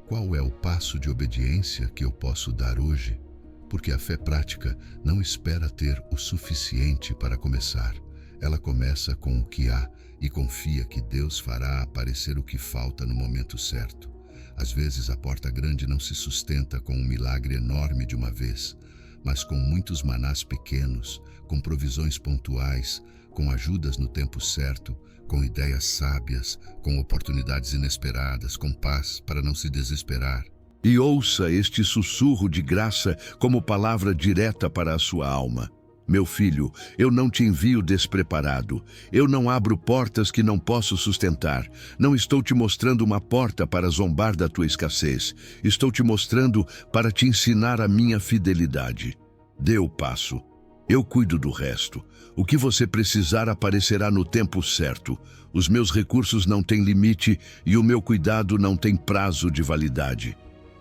qual é o passo de obediência que eu posso dar hoje? Porque a fé prática não espera ter o suficiente para começar. Ela começa com o que há e confia que Deus fará aparecer o que falta no momento certo. Às vezes a porta grande não se sustenta com um milagre enorme de uma vez, mas com muitos manás pequenos, com provisões pontuais, com ajudas no tempo certo, com ideias sábias, com oportunidades inesperadas, com paz para não se desesperar. E ouça este sussurro de graça como palavra direta para a sua alma. Meu filho, eu não te envio despreparado. Eu não abro portas que não posso sustentar. Não estou te mostrando uma porta para zombar da tua escassez. Estou te mostrando para te ensinar a minha fidelidade. Dê o passo. Eu cuido do resto. O que você precisar aparecerá no tempo certo. Os meus recursos não têm limite e o meu cuidado não tem prazo de validade.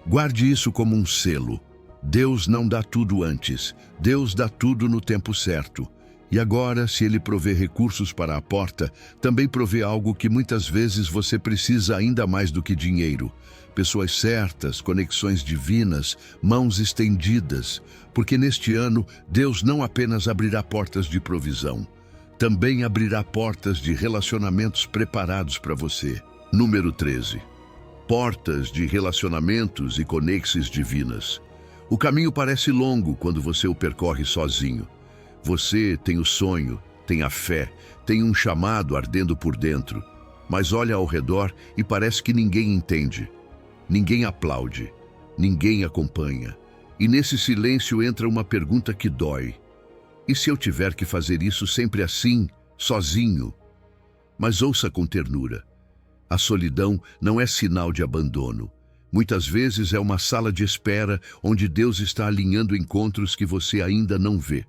Guarde isso como um selo. Deus não dá tudo antes. Deus dá tudo no tempo certo. E agora, se Ele provê recursos para a porta, também provê algo que muitas vezes você precisa ainda mais do que dinheiro. Pessoas certas, conexões divinas, mãos estendidas. Porque neste ano, Deus não apenas abrirá portas de provisão, também abrirá portas de relacionamentos preparados para você. Número 13. Portas de relacionamentos e conexões divinas. O caminho parece longo quando você o percorre sozinho. Você tem o sonho, tem a fé, tem um chamado ardendo por dentro, mas olha ao redor e parece que ninguém entende. Ninguém aplaude, ninguém acompanha. E nesse silêncio entra uma pergunta que dói. E se eu tiver que fazer isso sempre assim, sozinho? Mas ouça com ternura. A solidão não é sinal de abandono. Muitas vezes é uma sala de espera onde Deus está alinhando encontros que você ainda não vê.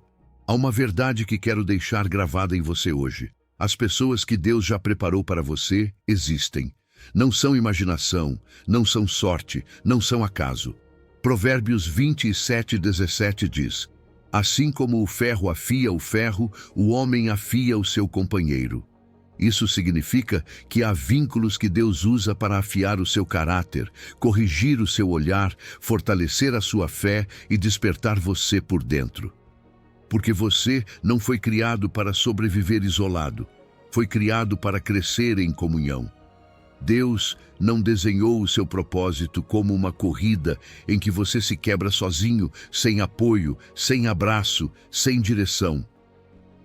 Há uma verdade que quero deixar gravada em você hoje. As pessoas que Deus já preparou para você existem. Não são imaginação, não são sorte, não são acaso. Provérbios 27:17 diz: assim como o ferro afia o ferro, o homem afia o seu companheiro. Isso significa que há vínculos que Deus usa para afiar o seu caráter, corrigir o seu olhar, fortalecer a sua fé e despertar você por dentro. Porque você não foi criado para sobreviver isolado, foi criado para crescer em comunhão. Deus não desenhou o seu propósito como uma corrida em que você se quebra sozinho, sem apoio, sem abraço, sem direção.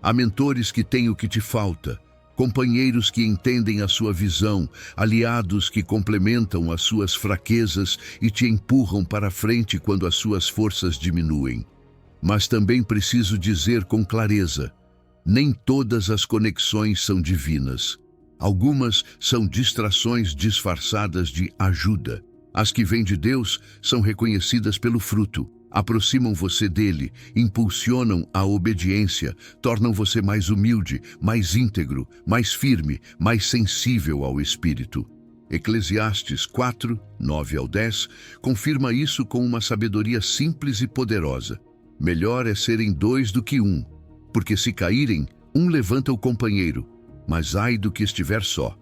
Há mentores que têm o que te falta, companheiros que entendem a sua visão, aliados que complementam as suas fraquezas e te empurram para frente quando as suas forças diminuem. Mas também preciso dizer com clareza, nem todas as conexões são divinas. Algumas são distrações disfarçadas de ajuda. As que vêm de Deus são reconhecidas pelo fruto, aproximam você dele, impulsionam a obediência, tornam você mais humilde, mais íntegro, mais firme, mais sensível ao Espírito. Eclesiastes 4:9-10 confirma isso com uma sabedoria simples e poderosa. Melhor é serem dois do que um, porque se caírem, um levanta o companheiro, mas ai do que estiver só.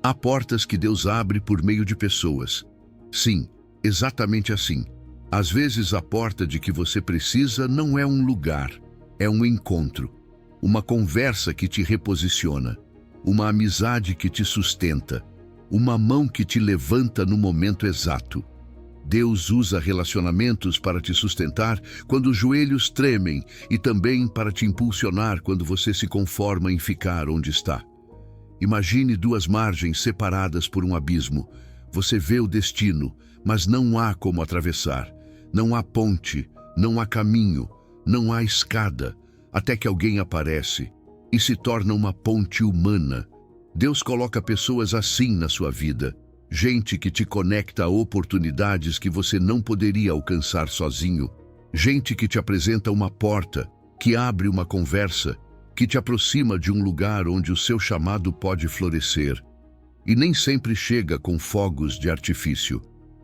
Há portas que Deus abre por meio de pessoas. Sim, exatamente assim. Às vezes a porta de que você precisa não é um lugar, é um encontro, uma conversa que te reposiciona, uma amizade que te sustenta, uma mão que te levanta no momento exato. Deus usa relacionamentos para te sustentar quando os joelhos tremem e também para te impulsionar quando você se conforma em ficar onde está. Imagine duas margens separadas por um abismo. Você vê o destino, mas não há como atravessar. Não há ponte, não há caminho, não há escada, até que alguém aparece e se torna uma ponte humana. Deus coloca pessoas assim na sua vida. Gente que te conecta a oportunidades que você não poderia alcançar sozinho. Gente que te apresenta uma porta, que abre uma conversa, que te aproxima de um lugar onde o seu chamado pode florescer. E nem sempre chega com fogos de artifício.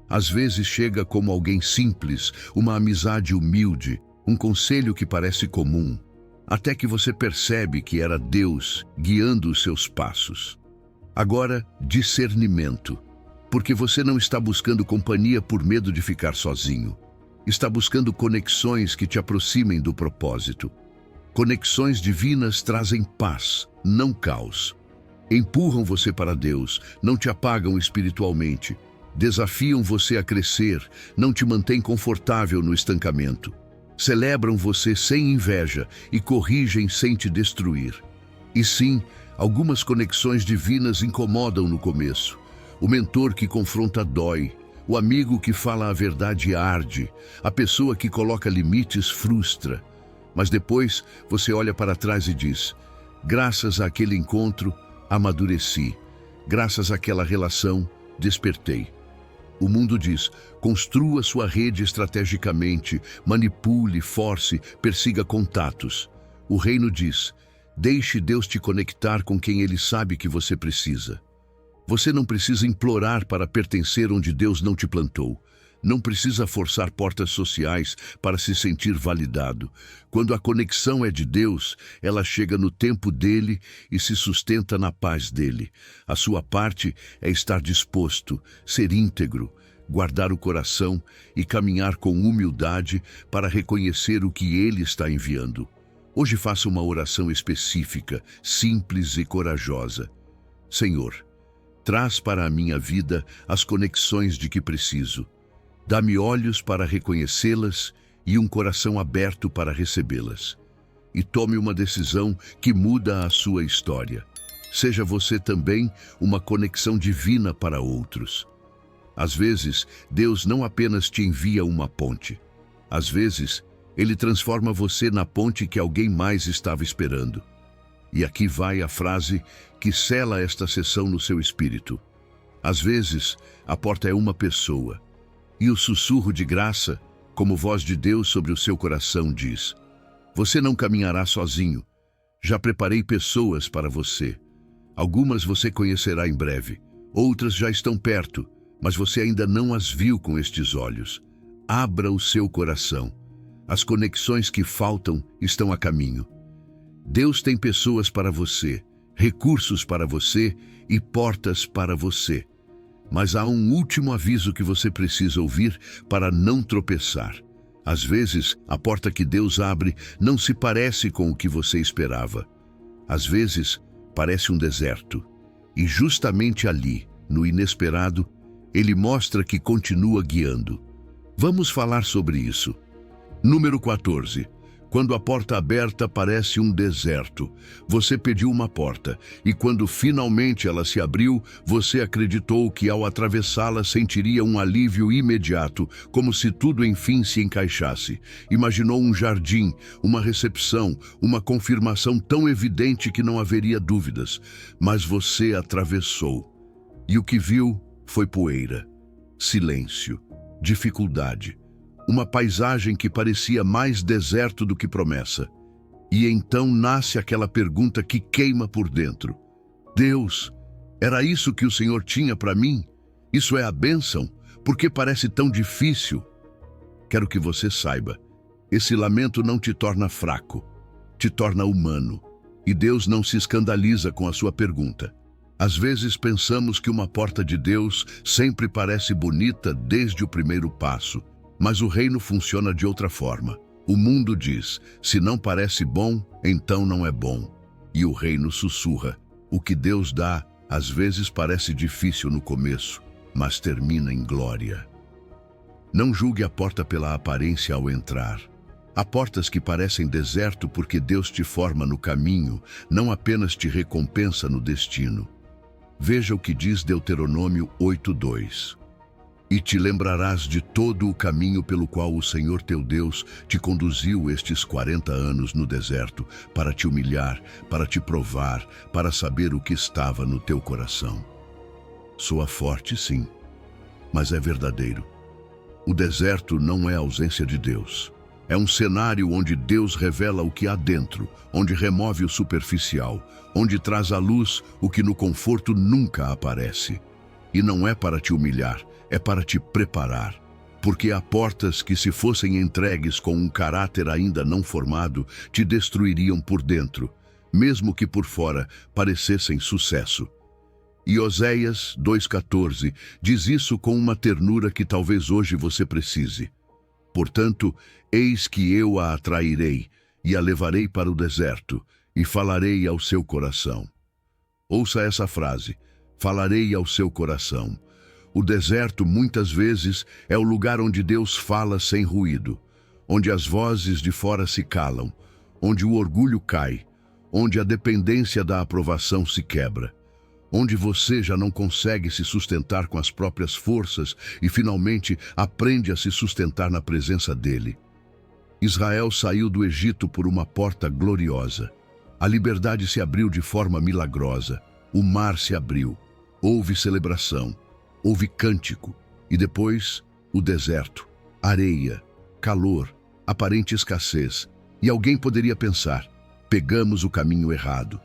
Às vezes chega como alguém simples, uma amizade humilde, um conselho que parece comum, até que você percebe que era Deus guiando os seus passos. Agora, discernimento. Porque você não está buscando companhia por medo de ficar sozinho. Está buscando conexões que te aproximem do propósito. Conexões divinas trazem paz, não caos. Empurram você para Deus, não te apagam espiritualmente. Desafiam você a crescer, não te mantêm confortável no estancamento. Celebram você sem inveja e corrigem sem te destruir. E sim, algumas conexões divinas incomodam no começo. O mentor que confronta dói, o amigo que fala a verdade arde, a pessoa que coloca limites frustra. Mas depois você olha para trás e diz: graças àquele encontro, amadureci. Graças àquela relação, despertei. O mundo diz: construa sua rede estrategicamente, manipule, force, persiga contatos. O reino diz: deixe Deus te conectar com quem Ele sabe que você precisa. Você não precisa implorar para pertencer onde Deus não te plantou. Não precisa forçar portas sociais para se sentir validado. Quando a conexão é de Deus, ela chega no tempo dele e se sustenta na paz dele. A sua parte é estar disposto, ser íntegro, guardar o coração e caminhar com humildade para reconhecer o que ele está enviando. Hoje faça uma oração específica, simples e corajosa. Senhor, traz para a minha vida as conexões de que preciso. Dá-me olhos para reconhecê-las e um coração aberto para recebê-las. E tome uma decisão que muda a sua história. Seja você também uma conexão divina para outros. Às vezes, Deus não apenas te envia uma ponte. Às vezes, Ele transforma você na ponte que alguém mais estava esperando. E aqui vai a frase que sela esta sessão no seu espírito. Às vezes, a porta é uma pessoa. E o sussurro de graça, como voz de Deus sobre o seu coração, diz: você não caminhará sozinho. Já preparei pessoas para você. Algumas você conhecerá em breve. Outras já estão perto, mas você ainda não as viu com estes olhos. Abra o seu coração. As conexões que faltam estão a caminho. Deus tem pessoas para você, recursos para você e portas para você. Mas há um último aviso que você precisa ouvir para não tropeçar. Às vezes, a porta que Deus abre não se parece com o que você esperava. Às vezes, parece um deserto. E justamente ali, no inesperado, Ele mostra que continua guiando. Vamos falar sobre isso. Número 14. Quando a porta aberta parece um deserto, você pediu uma porta, e quando finalmente ela se abriu, você acreditou que ao atravessá-la sentiria um alívio imediato, como se tudo enfim se encaixasse. Imaginou um jardim, uma recepção, uma confirmação tão evidente que não haveria dúvidas. Mas você atravessou, e o que viu foi poeira, silêncio, dificuldade. Uma paisagem que parecia mais deserto do que promessa. E então nasce aquela pergunta que queima por dentro. Deus, era isso que o Senhor tinha para mim? Isso é a bênção? Por que parece tão difícil? Quero que você saiba, esse lamento não te torna fraco, te torna humano. E Deus não se escandaliza com a sua pergunta. Às vezes pensamos que uma porta de Deus sempre parece bonita desde o primeiro passo. Mas o reino funciona de outra forma. O mundo diz: se não parece bom, então não é bom. E o reino sussurra: o que Deus dá, às vezes parece difícil no começo, mas termina em glória. Não julgue a porta pela aparência ao entrar. Há portas que parecem deserto porque Deus te forma no caminho, não apenas te recompensa no destino. Veja o que diz Deuteronômio 8:2. E te lembrarás de todo o caminho pelo qual o Senhor teu Deus te conduziu estes 40 anos no deserto, para te humilhar, para te provar, para saber o que estava no teu coração. Soa forte, sim, mas é verdadeiro. O deserto não é a ausência de Deus. É um cenário onde Deus revela o que há dentro, onde remove o superficial, onde traz à luz o que no conforto nunca aparece. E não é para te humilhar, é para te preparar, porque há portas que, se fossem entregues com um caráter ainda não formado, te destruiriam por dentro, mesmo que por fora parecessem sucesso. E Oséias 2,14 diz isso com uma ternura que talvez hoje você precise. Portanto, eis que eu a atrairei e a levarei para o deserto e falarei ao seu coração. Ouça essa frase: falarei ao seu coração. O deserto, muitas vezes, é o lugar onde Deus fala sem ruído, onde as vozes de fora se calam, onde o orgulho cai, onde a dependência da aprovação se quebra, onde você já não consegue se sustentar com as próprias forças e, finalmente, aprende a se sustentar na presença dele. Israel saiu do Egito por uma porta gloriosa. A liberdade se abriu de forma milagrosa. O mar se abriu. Houve celebração. Houve cântico, e depois o deserto, areia, calor, aparente escassez. E alguém poderia pensar: pegamos o caminho errado.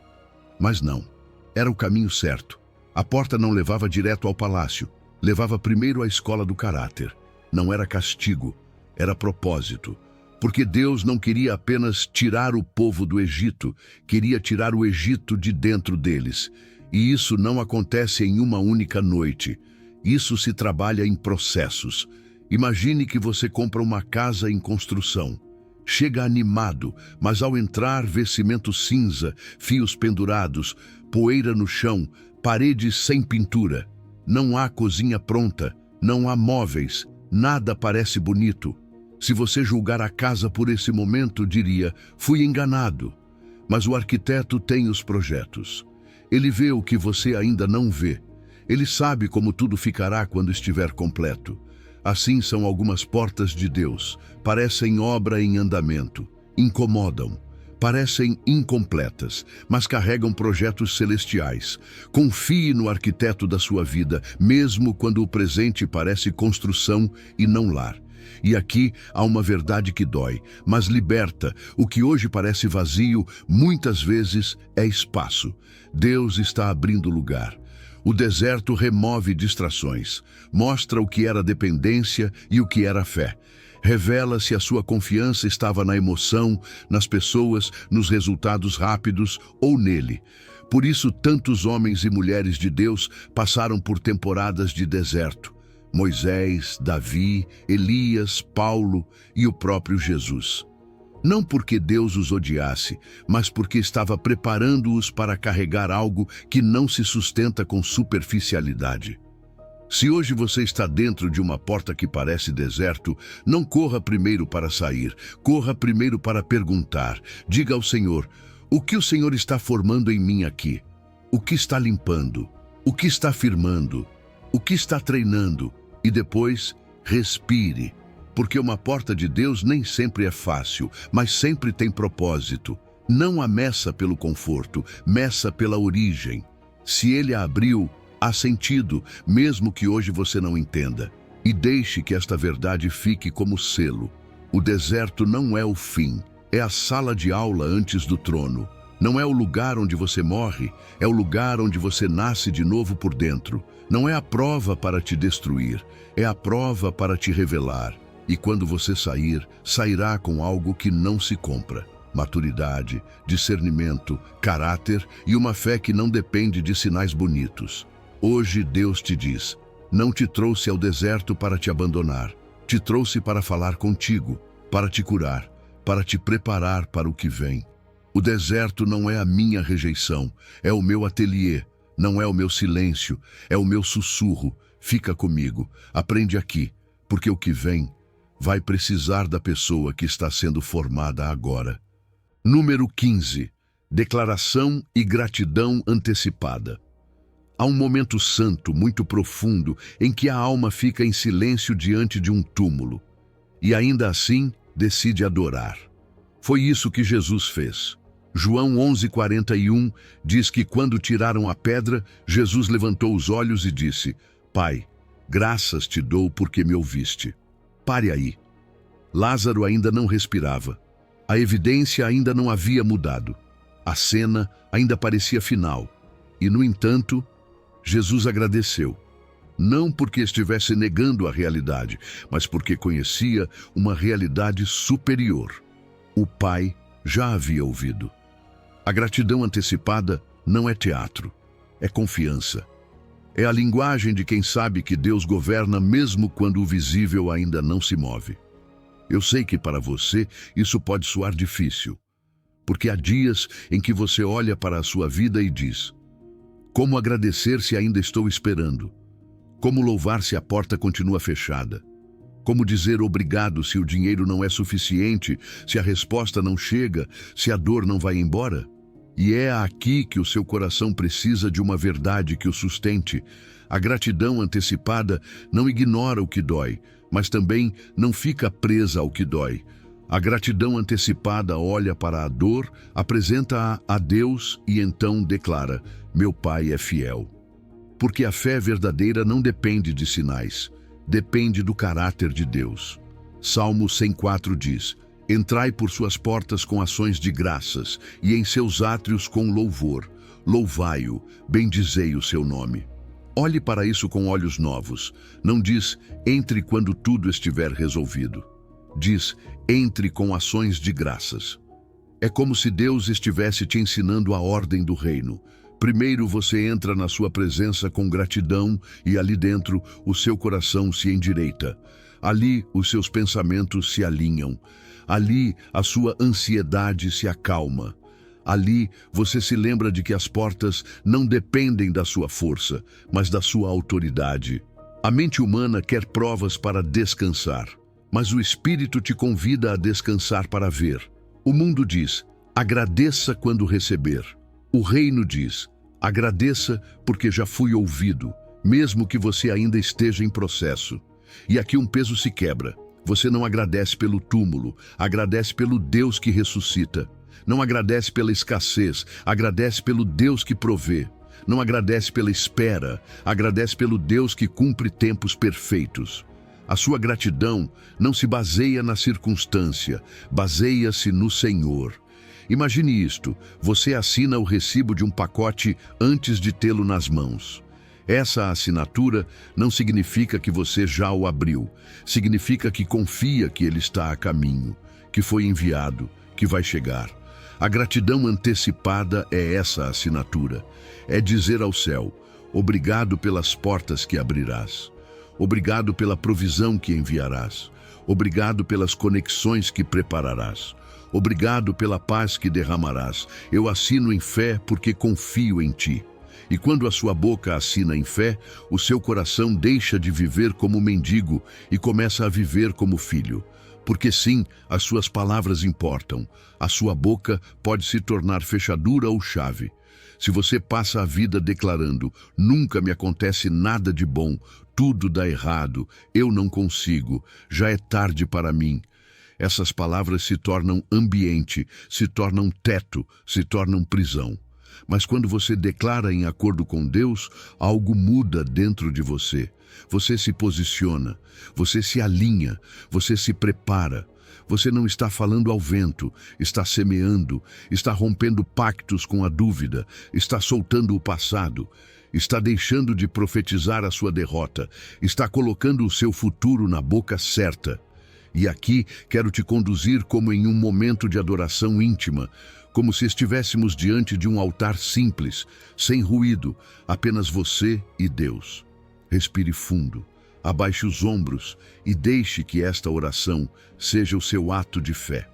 Mas não, era o caminho certo. A porta não levava direto ao palácio, levava primeiro à escola do caráter. Não era castigo, era propósito. Porque Deus não queria apenas tirar o povo do Egito, queria tirar o Egito de dentro deles. E isso não acontece em uma única noite. Isso se trabalha em processos. Imagine que você compra uma casa em construção. Chega animado, mas ao entrar vê cimento cinza, fios pendurados, poeira no chão, paredes sem pintura. Não há cozinha pronta, não há móveis, nada parece bonito. Se você julgar a casa por esse momento, diria, fui enganado. Mas o arquiteto tem os projetos. Ele vê o que você ainda não vê. Ele sabe como tudo ficará quando estiver completo. Assim são algumas portas de Deus. Parecem obra em andamento. Incomodam. Parecem incompletas, mas carregam projetos celestiais. Confie no arquiteto da sua vida, mesmo quando o presente parece construção e não lar. E aqui há uma verdade que dói, mas liberta. O que hoje parece vazio, muitas vezes é espaço. Deus está abrindo lugar. O deserto remove distrações, mostra o que era dependência e o que era fé. Revela se a sua confiança estava na emoção, nas pessoas, nos resultados rápidos ou nele. Por isso, tantos homens e mulheres de Deus passaram por temporadas de deserto. Moisés, Davi, Elias, Paulo e o próprio Jesus. Não porque Deus os odiasse, mas porque estava preparando-os para carregar algo que não se sustenta com superficialidade. Se hoje você está dentro de uma porta que parece deserto, não corra primeiro para sair, corra primeiro para perguntar. Diga ao Senhor, o que o Senhor está formando em mim aqui? O que está limpando? O que está firmando? O que está treinando? E depois, respire, porque uma porta de Deus nem sempre é fácil, mas sempre tem propósito. Não a meça pelo conforto, meça pela origem. Se Ele a abriu, há sentido, mesmo que hoje você não entenda. E deixe que esta verdade fique como selo. O deserto não é o fim, é a sala de aula antes do trono. Não é o lugar onde você morre, é o lugar onde você nasce de novo por dentro. Não é a prova para te destruir, é a prova para te revelar. E quando você sair, sairá com algo que não se compra. Maturidade, discernimento, caráter e uma fé que não depende de sinais bonitos. Hoje Deus te diz, não te trouxe ao deserto para te abandonar. Te trouxe para falar contigo, para te curar, para te preparar para o que vem. O deserto não é a minha rejeição, é o meu ateliê. Não é o meu silêncio, é o meu sussurro. Fica comigo, aprende aqui, porque o que vem vai precisar da pessoa que está sendo formada agora. Número 15. Declaração e gratidão antecipada. Há um momento santo, muito profundo, em que a alma fica em silêncio diante de um túmulo. E ainda assim, decide adorar. Foi isso que Jesus fez. João 11:41 diz que quando tiraram a pedra, Jesus levantou os olhos e disse, Pai, graças te dou porque me ouviste. Pare aí. Lázaro ainda não respirava. A evidência ainda não havia mudado. A cena ainda parecia final. E, no entanto, Jesus agradeceu. Não porque estivesse negando a realidade, mas porque conhecia uma realidade superior. O Pai já havia ouvido. A gratidão antecipada não é teatro, é confiança. É a linguagem de quem sabe que Deus governa mesmo quando o visível ainda não se move. Eu sei que para você isso pode soar difícil, porque há dias em que você olha para a sua vida e diz, como agradecer se ainda estou esperando? Como louvar se a porta continua fechada? Como dizer obrigado se o dinheiro não é suficiente, se a resposta não chega, se a dor não vai embora? E é aqui que o seu coração precisa de uma verdade que o sustente. A gratidão antecipada não ignora o que dói, mas também não fica presa ao que dói. A gratidão antecipada olha para a dor, apresenta-a a Deus e então declara, meu Pai é fiel. Porque a fé verdadeira não depende de sinais, depende do caráter de Deus. Salmo 104 diz, entrai por suas portas com ações de graças e em seus átrios com louvor. Louvai-o, bendizei o seu nome. Olhe para isso com olhos novos. Não diz, entre quando tudo estiver resolvido. Diz, entre com ações de graças. É como se Deus estivesse te ensinando a ordem do reino. Primeiro você entra na sua presença com gratidão e ali dentro o seu coração se endireita. Ali os seus pensamentos se alinham. Ali a sua ansiedade se acalma. Ali você se lembra de que as portas não dependem da sua força, mas da sua autoridade. A mente humana quer provas para descansar, mas o Espírito te convida a descansar para ver. O mundo diz, agradeça quando receber. O reino diz, agradeça porque já fui ouvido, mesmo que você ainda esteja em processo. E aqui um peso se quebra. Você não agradece pelo túmulo, agradece pelo Deus que ressuscita. Não agradece pela escassez, agradece pelo Deus que provê. Não agradece pela espera, agradece pelo Deus que cumpre tempos perfeitos. A sua gratidão não se baseia na circunstância, baseia-se no Senhor. Imagine isto, você assina o recibo de um pacote antes de tê-lo nas mãos. Essa assinatura não significa que você já o abriu, significa que confia que ele está a caminho, que foi enviado, que vai chegar. A gratidão antecipada é essa assinatura, é dizer ao céu, obrigado pelas portas que abrirás, obrigado pela provisão que enviarás, obrigado pelas conexões que prepararás, obrigado pela paz que derramarás. Eu assino em fé porque confio em ti. E quando a sua boca assina em fé, o seu coração deixa de viver como mendigo e começa a viver como filho. Porque sim, as suas palavras importam. A sua boca pode se tornar fechadura ou chave. Se você passa a vida declarando, nunca me acontece nada de bom, tudo dá errado, eu não consigo, já é tarde para mim. Essas palavras se tornam ambiente, se tornam teto, se tornam prisão. Mas quando você declara em acordo com Deus, algo muda dentro de você. Você se posiciona, você se alinha, você se prepara. Você não está falando ao vento, está semeando, está rompendo pactos com a dúvida, está soltando o passado, está deixando de profetizar a sua derrota, está colocando o seu futuro na boca certa. E aqui quero te conduzir como em um momento de adoração íntima, como se estivéssemos diante de um altar simples, sem ruído, apenas você e Deus. Respire fundo, abaixe os ombros e deixe que esta oração seja o seu ato de fé.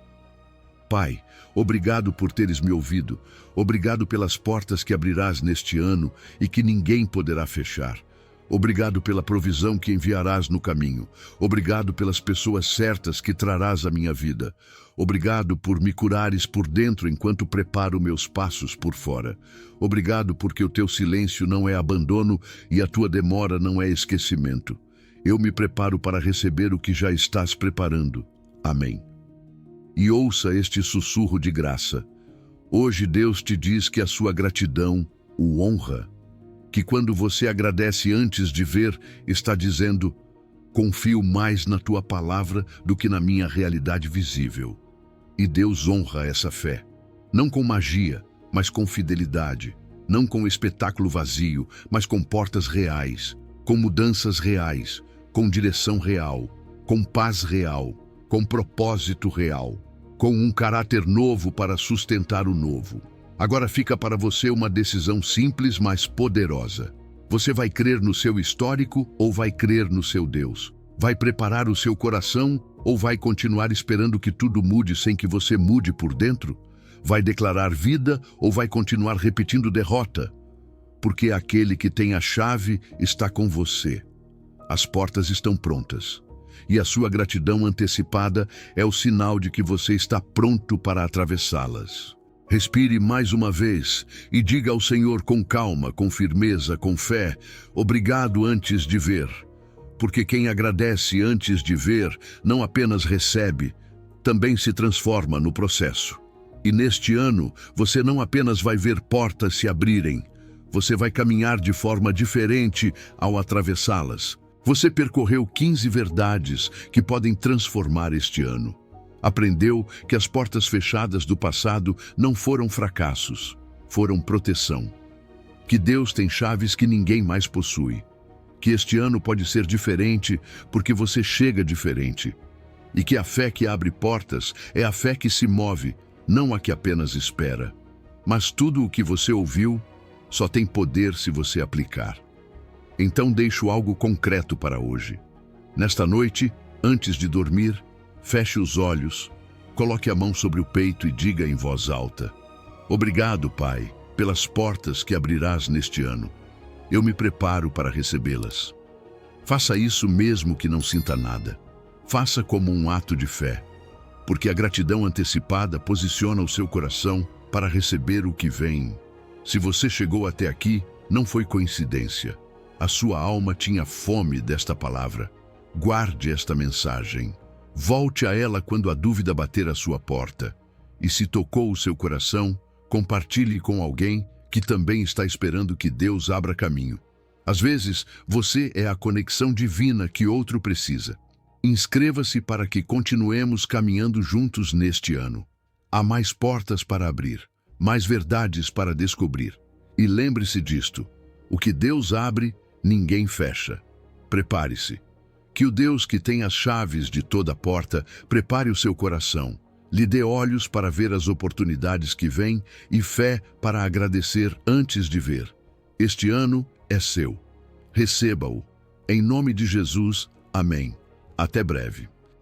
Pai, obrigado por teres me ouvido, obrigado pelas portas que abrirás neste ano e que ninguém poderá fechar. Obrigado pela provisão que enviarás no caminho. Obrigado pelas pessoas certas que trarás à minha vida. Obrigado por me curares por dentro enquanto preparo meus passos por fora. Obrigado porque o teu silêncio não é abandono e a tua demora não é esquecimento. Eu me preparo para receber o que já estás preparando. Amém. E ouça este sussurro de graça. Hoje Deus te diz que a sua gratidão o honra. Que quando você agradece antes de ver, está dizendo, confio mais na tua palavra do que na minha realidade visível. E Deus honra essa fé, não com magia, mas com fidelidade, não com espetáculo vazio, mas com portas reais, com mudanças reais, com direção real, com paz real, com propósito real, com um caráter novo para sustentar o novo. Agora fica para você uma decisão simples, mas poderosa. Você vai crer no seu histórico ou vai crer no seu Deus? Vai preparar o seu coração ou vai continuar esperando que tudo mude sem que você mude por dentro? Vai declarar vida ou vai continuar repetindo derrota? Porque aquele que tem a chave está com você. As portas estão prontas. E a sua gratidão antecipada é o sinal de que você está pronto para atravessá-las. Respire mais uma vez e diga ao Senhor com calma, com firmeza, com fé, obrigado antes de ver. Porque quem agradece antes de ver não apenas recebe, também se transforma no processo. E neste ano, você não apenas vai ver portas se abrirem, você vai caminhar de forma diferente ao atravessá-las. Você percorreu 15 verdades que podem transformar este ano. Aprendeu que as portas fechadas do passado não foram fracassos, foram proteção. que Deus tem chaves que ninguém mais possui, que este ano pode ser diferente porque você chega diferente, e que a fé que abre portas é a fé que se move, não a que apenas espera. Mas tudo o que você ouviu só tem poder se você aplicar. Então deixo algo concreto para hoje. Nesta noite, antes de dormir, feche os olhos, coloque a mão sobre o peito e diga em voz alta: Obrigado, Pai, pelas portas que abrirás neste ano. Eu me preparo para recebê-las. Faça isso mesmo que não sinta nada. Faça como um ato de fé, porque a gratidão antecipada posiciona o seu coração para receber o que vem. Se você chegou até aqui, não foi coincidência. A sua alma tinha fome desta palavra. Guarde esta mensagem. Volte a ela quando a dúvida bater à sua porta. E se tocou o seu coração, compartilhe com alguém que também está esperando que Deus abra caminho. Às vezes, você é a conexão divina que outro precisa. Inscreva-se para que continuemos caminhando juntos neste ano. Há mais portas para abrir, mais verdades para descobrir. E lembre-se disto: o que Deus abre, ninguém fecha. Prepare-se. Que o Deus que tem as chaves de toda porta prepare o seu coração, lhe dê olhos para ver as oportunidades que vêm e fé para agradecer antes de ver. Este ano é seu. Receba-o. Em nome de Jesus, amém. Até breve.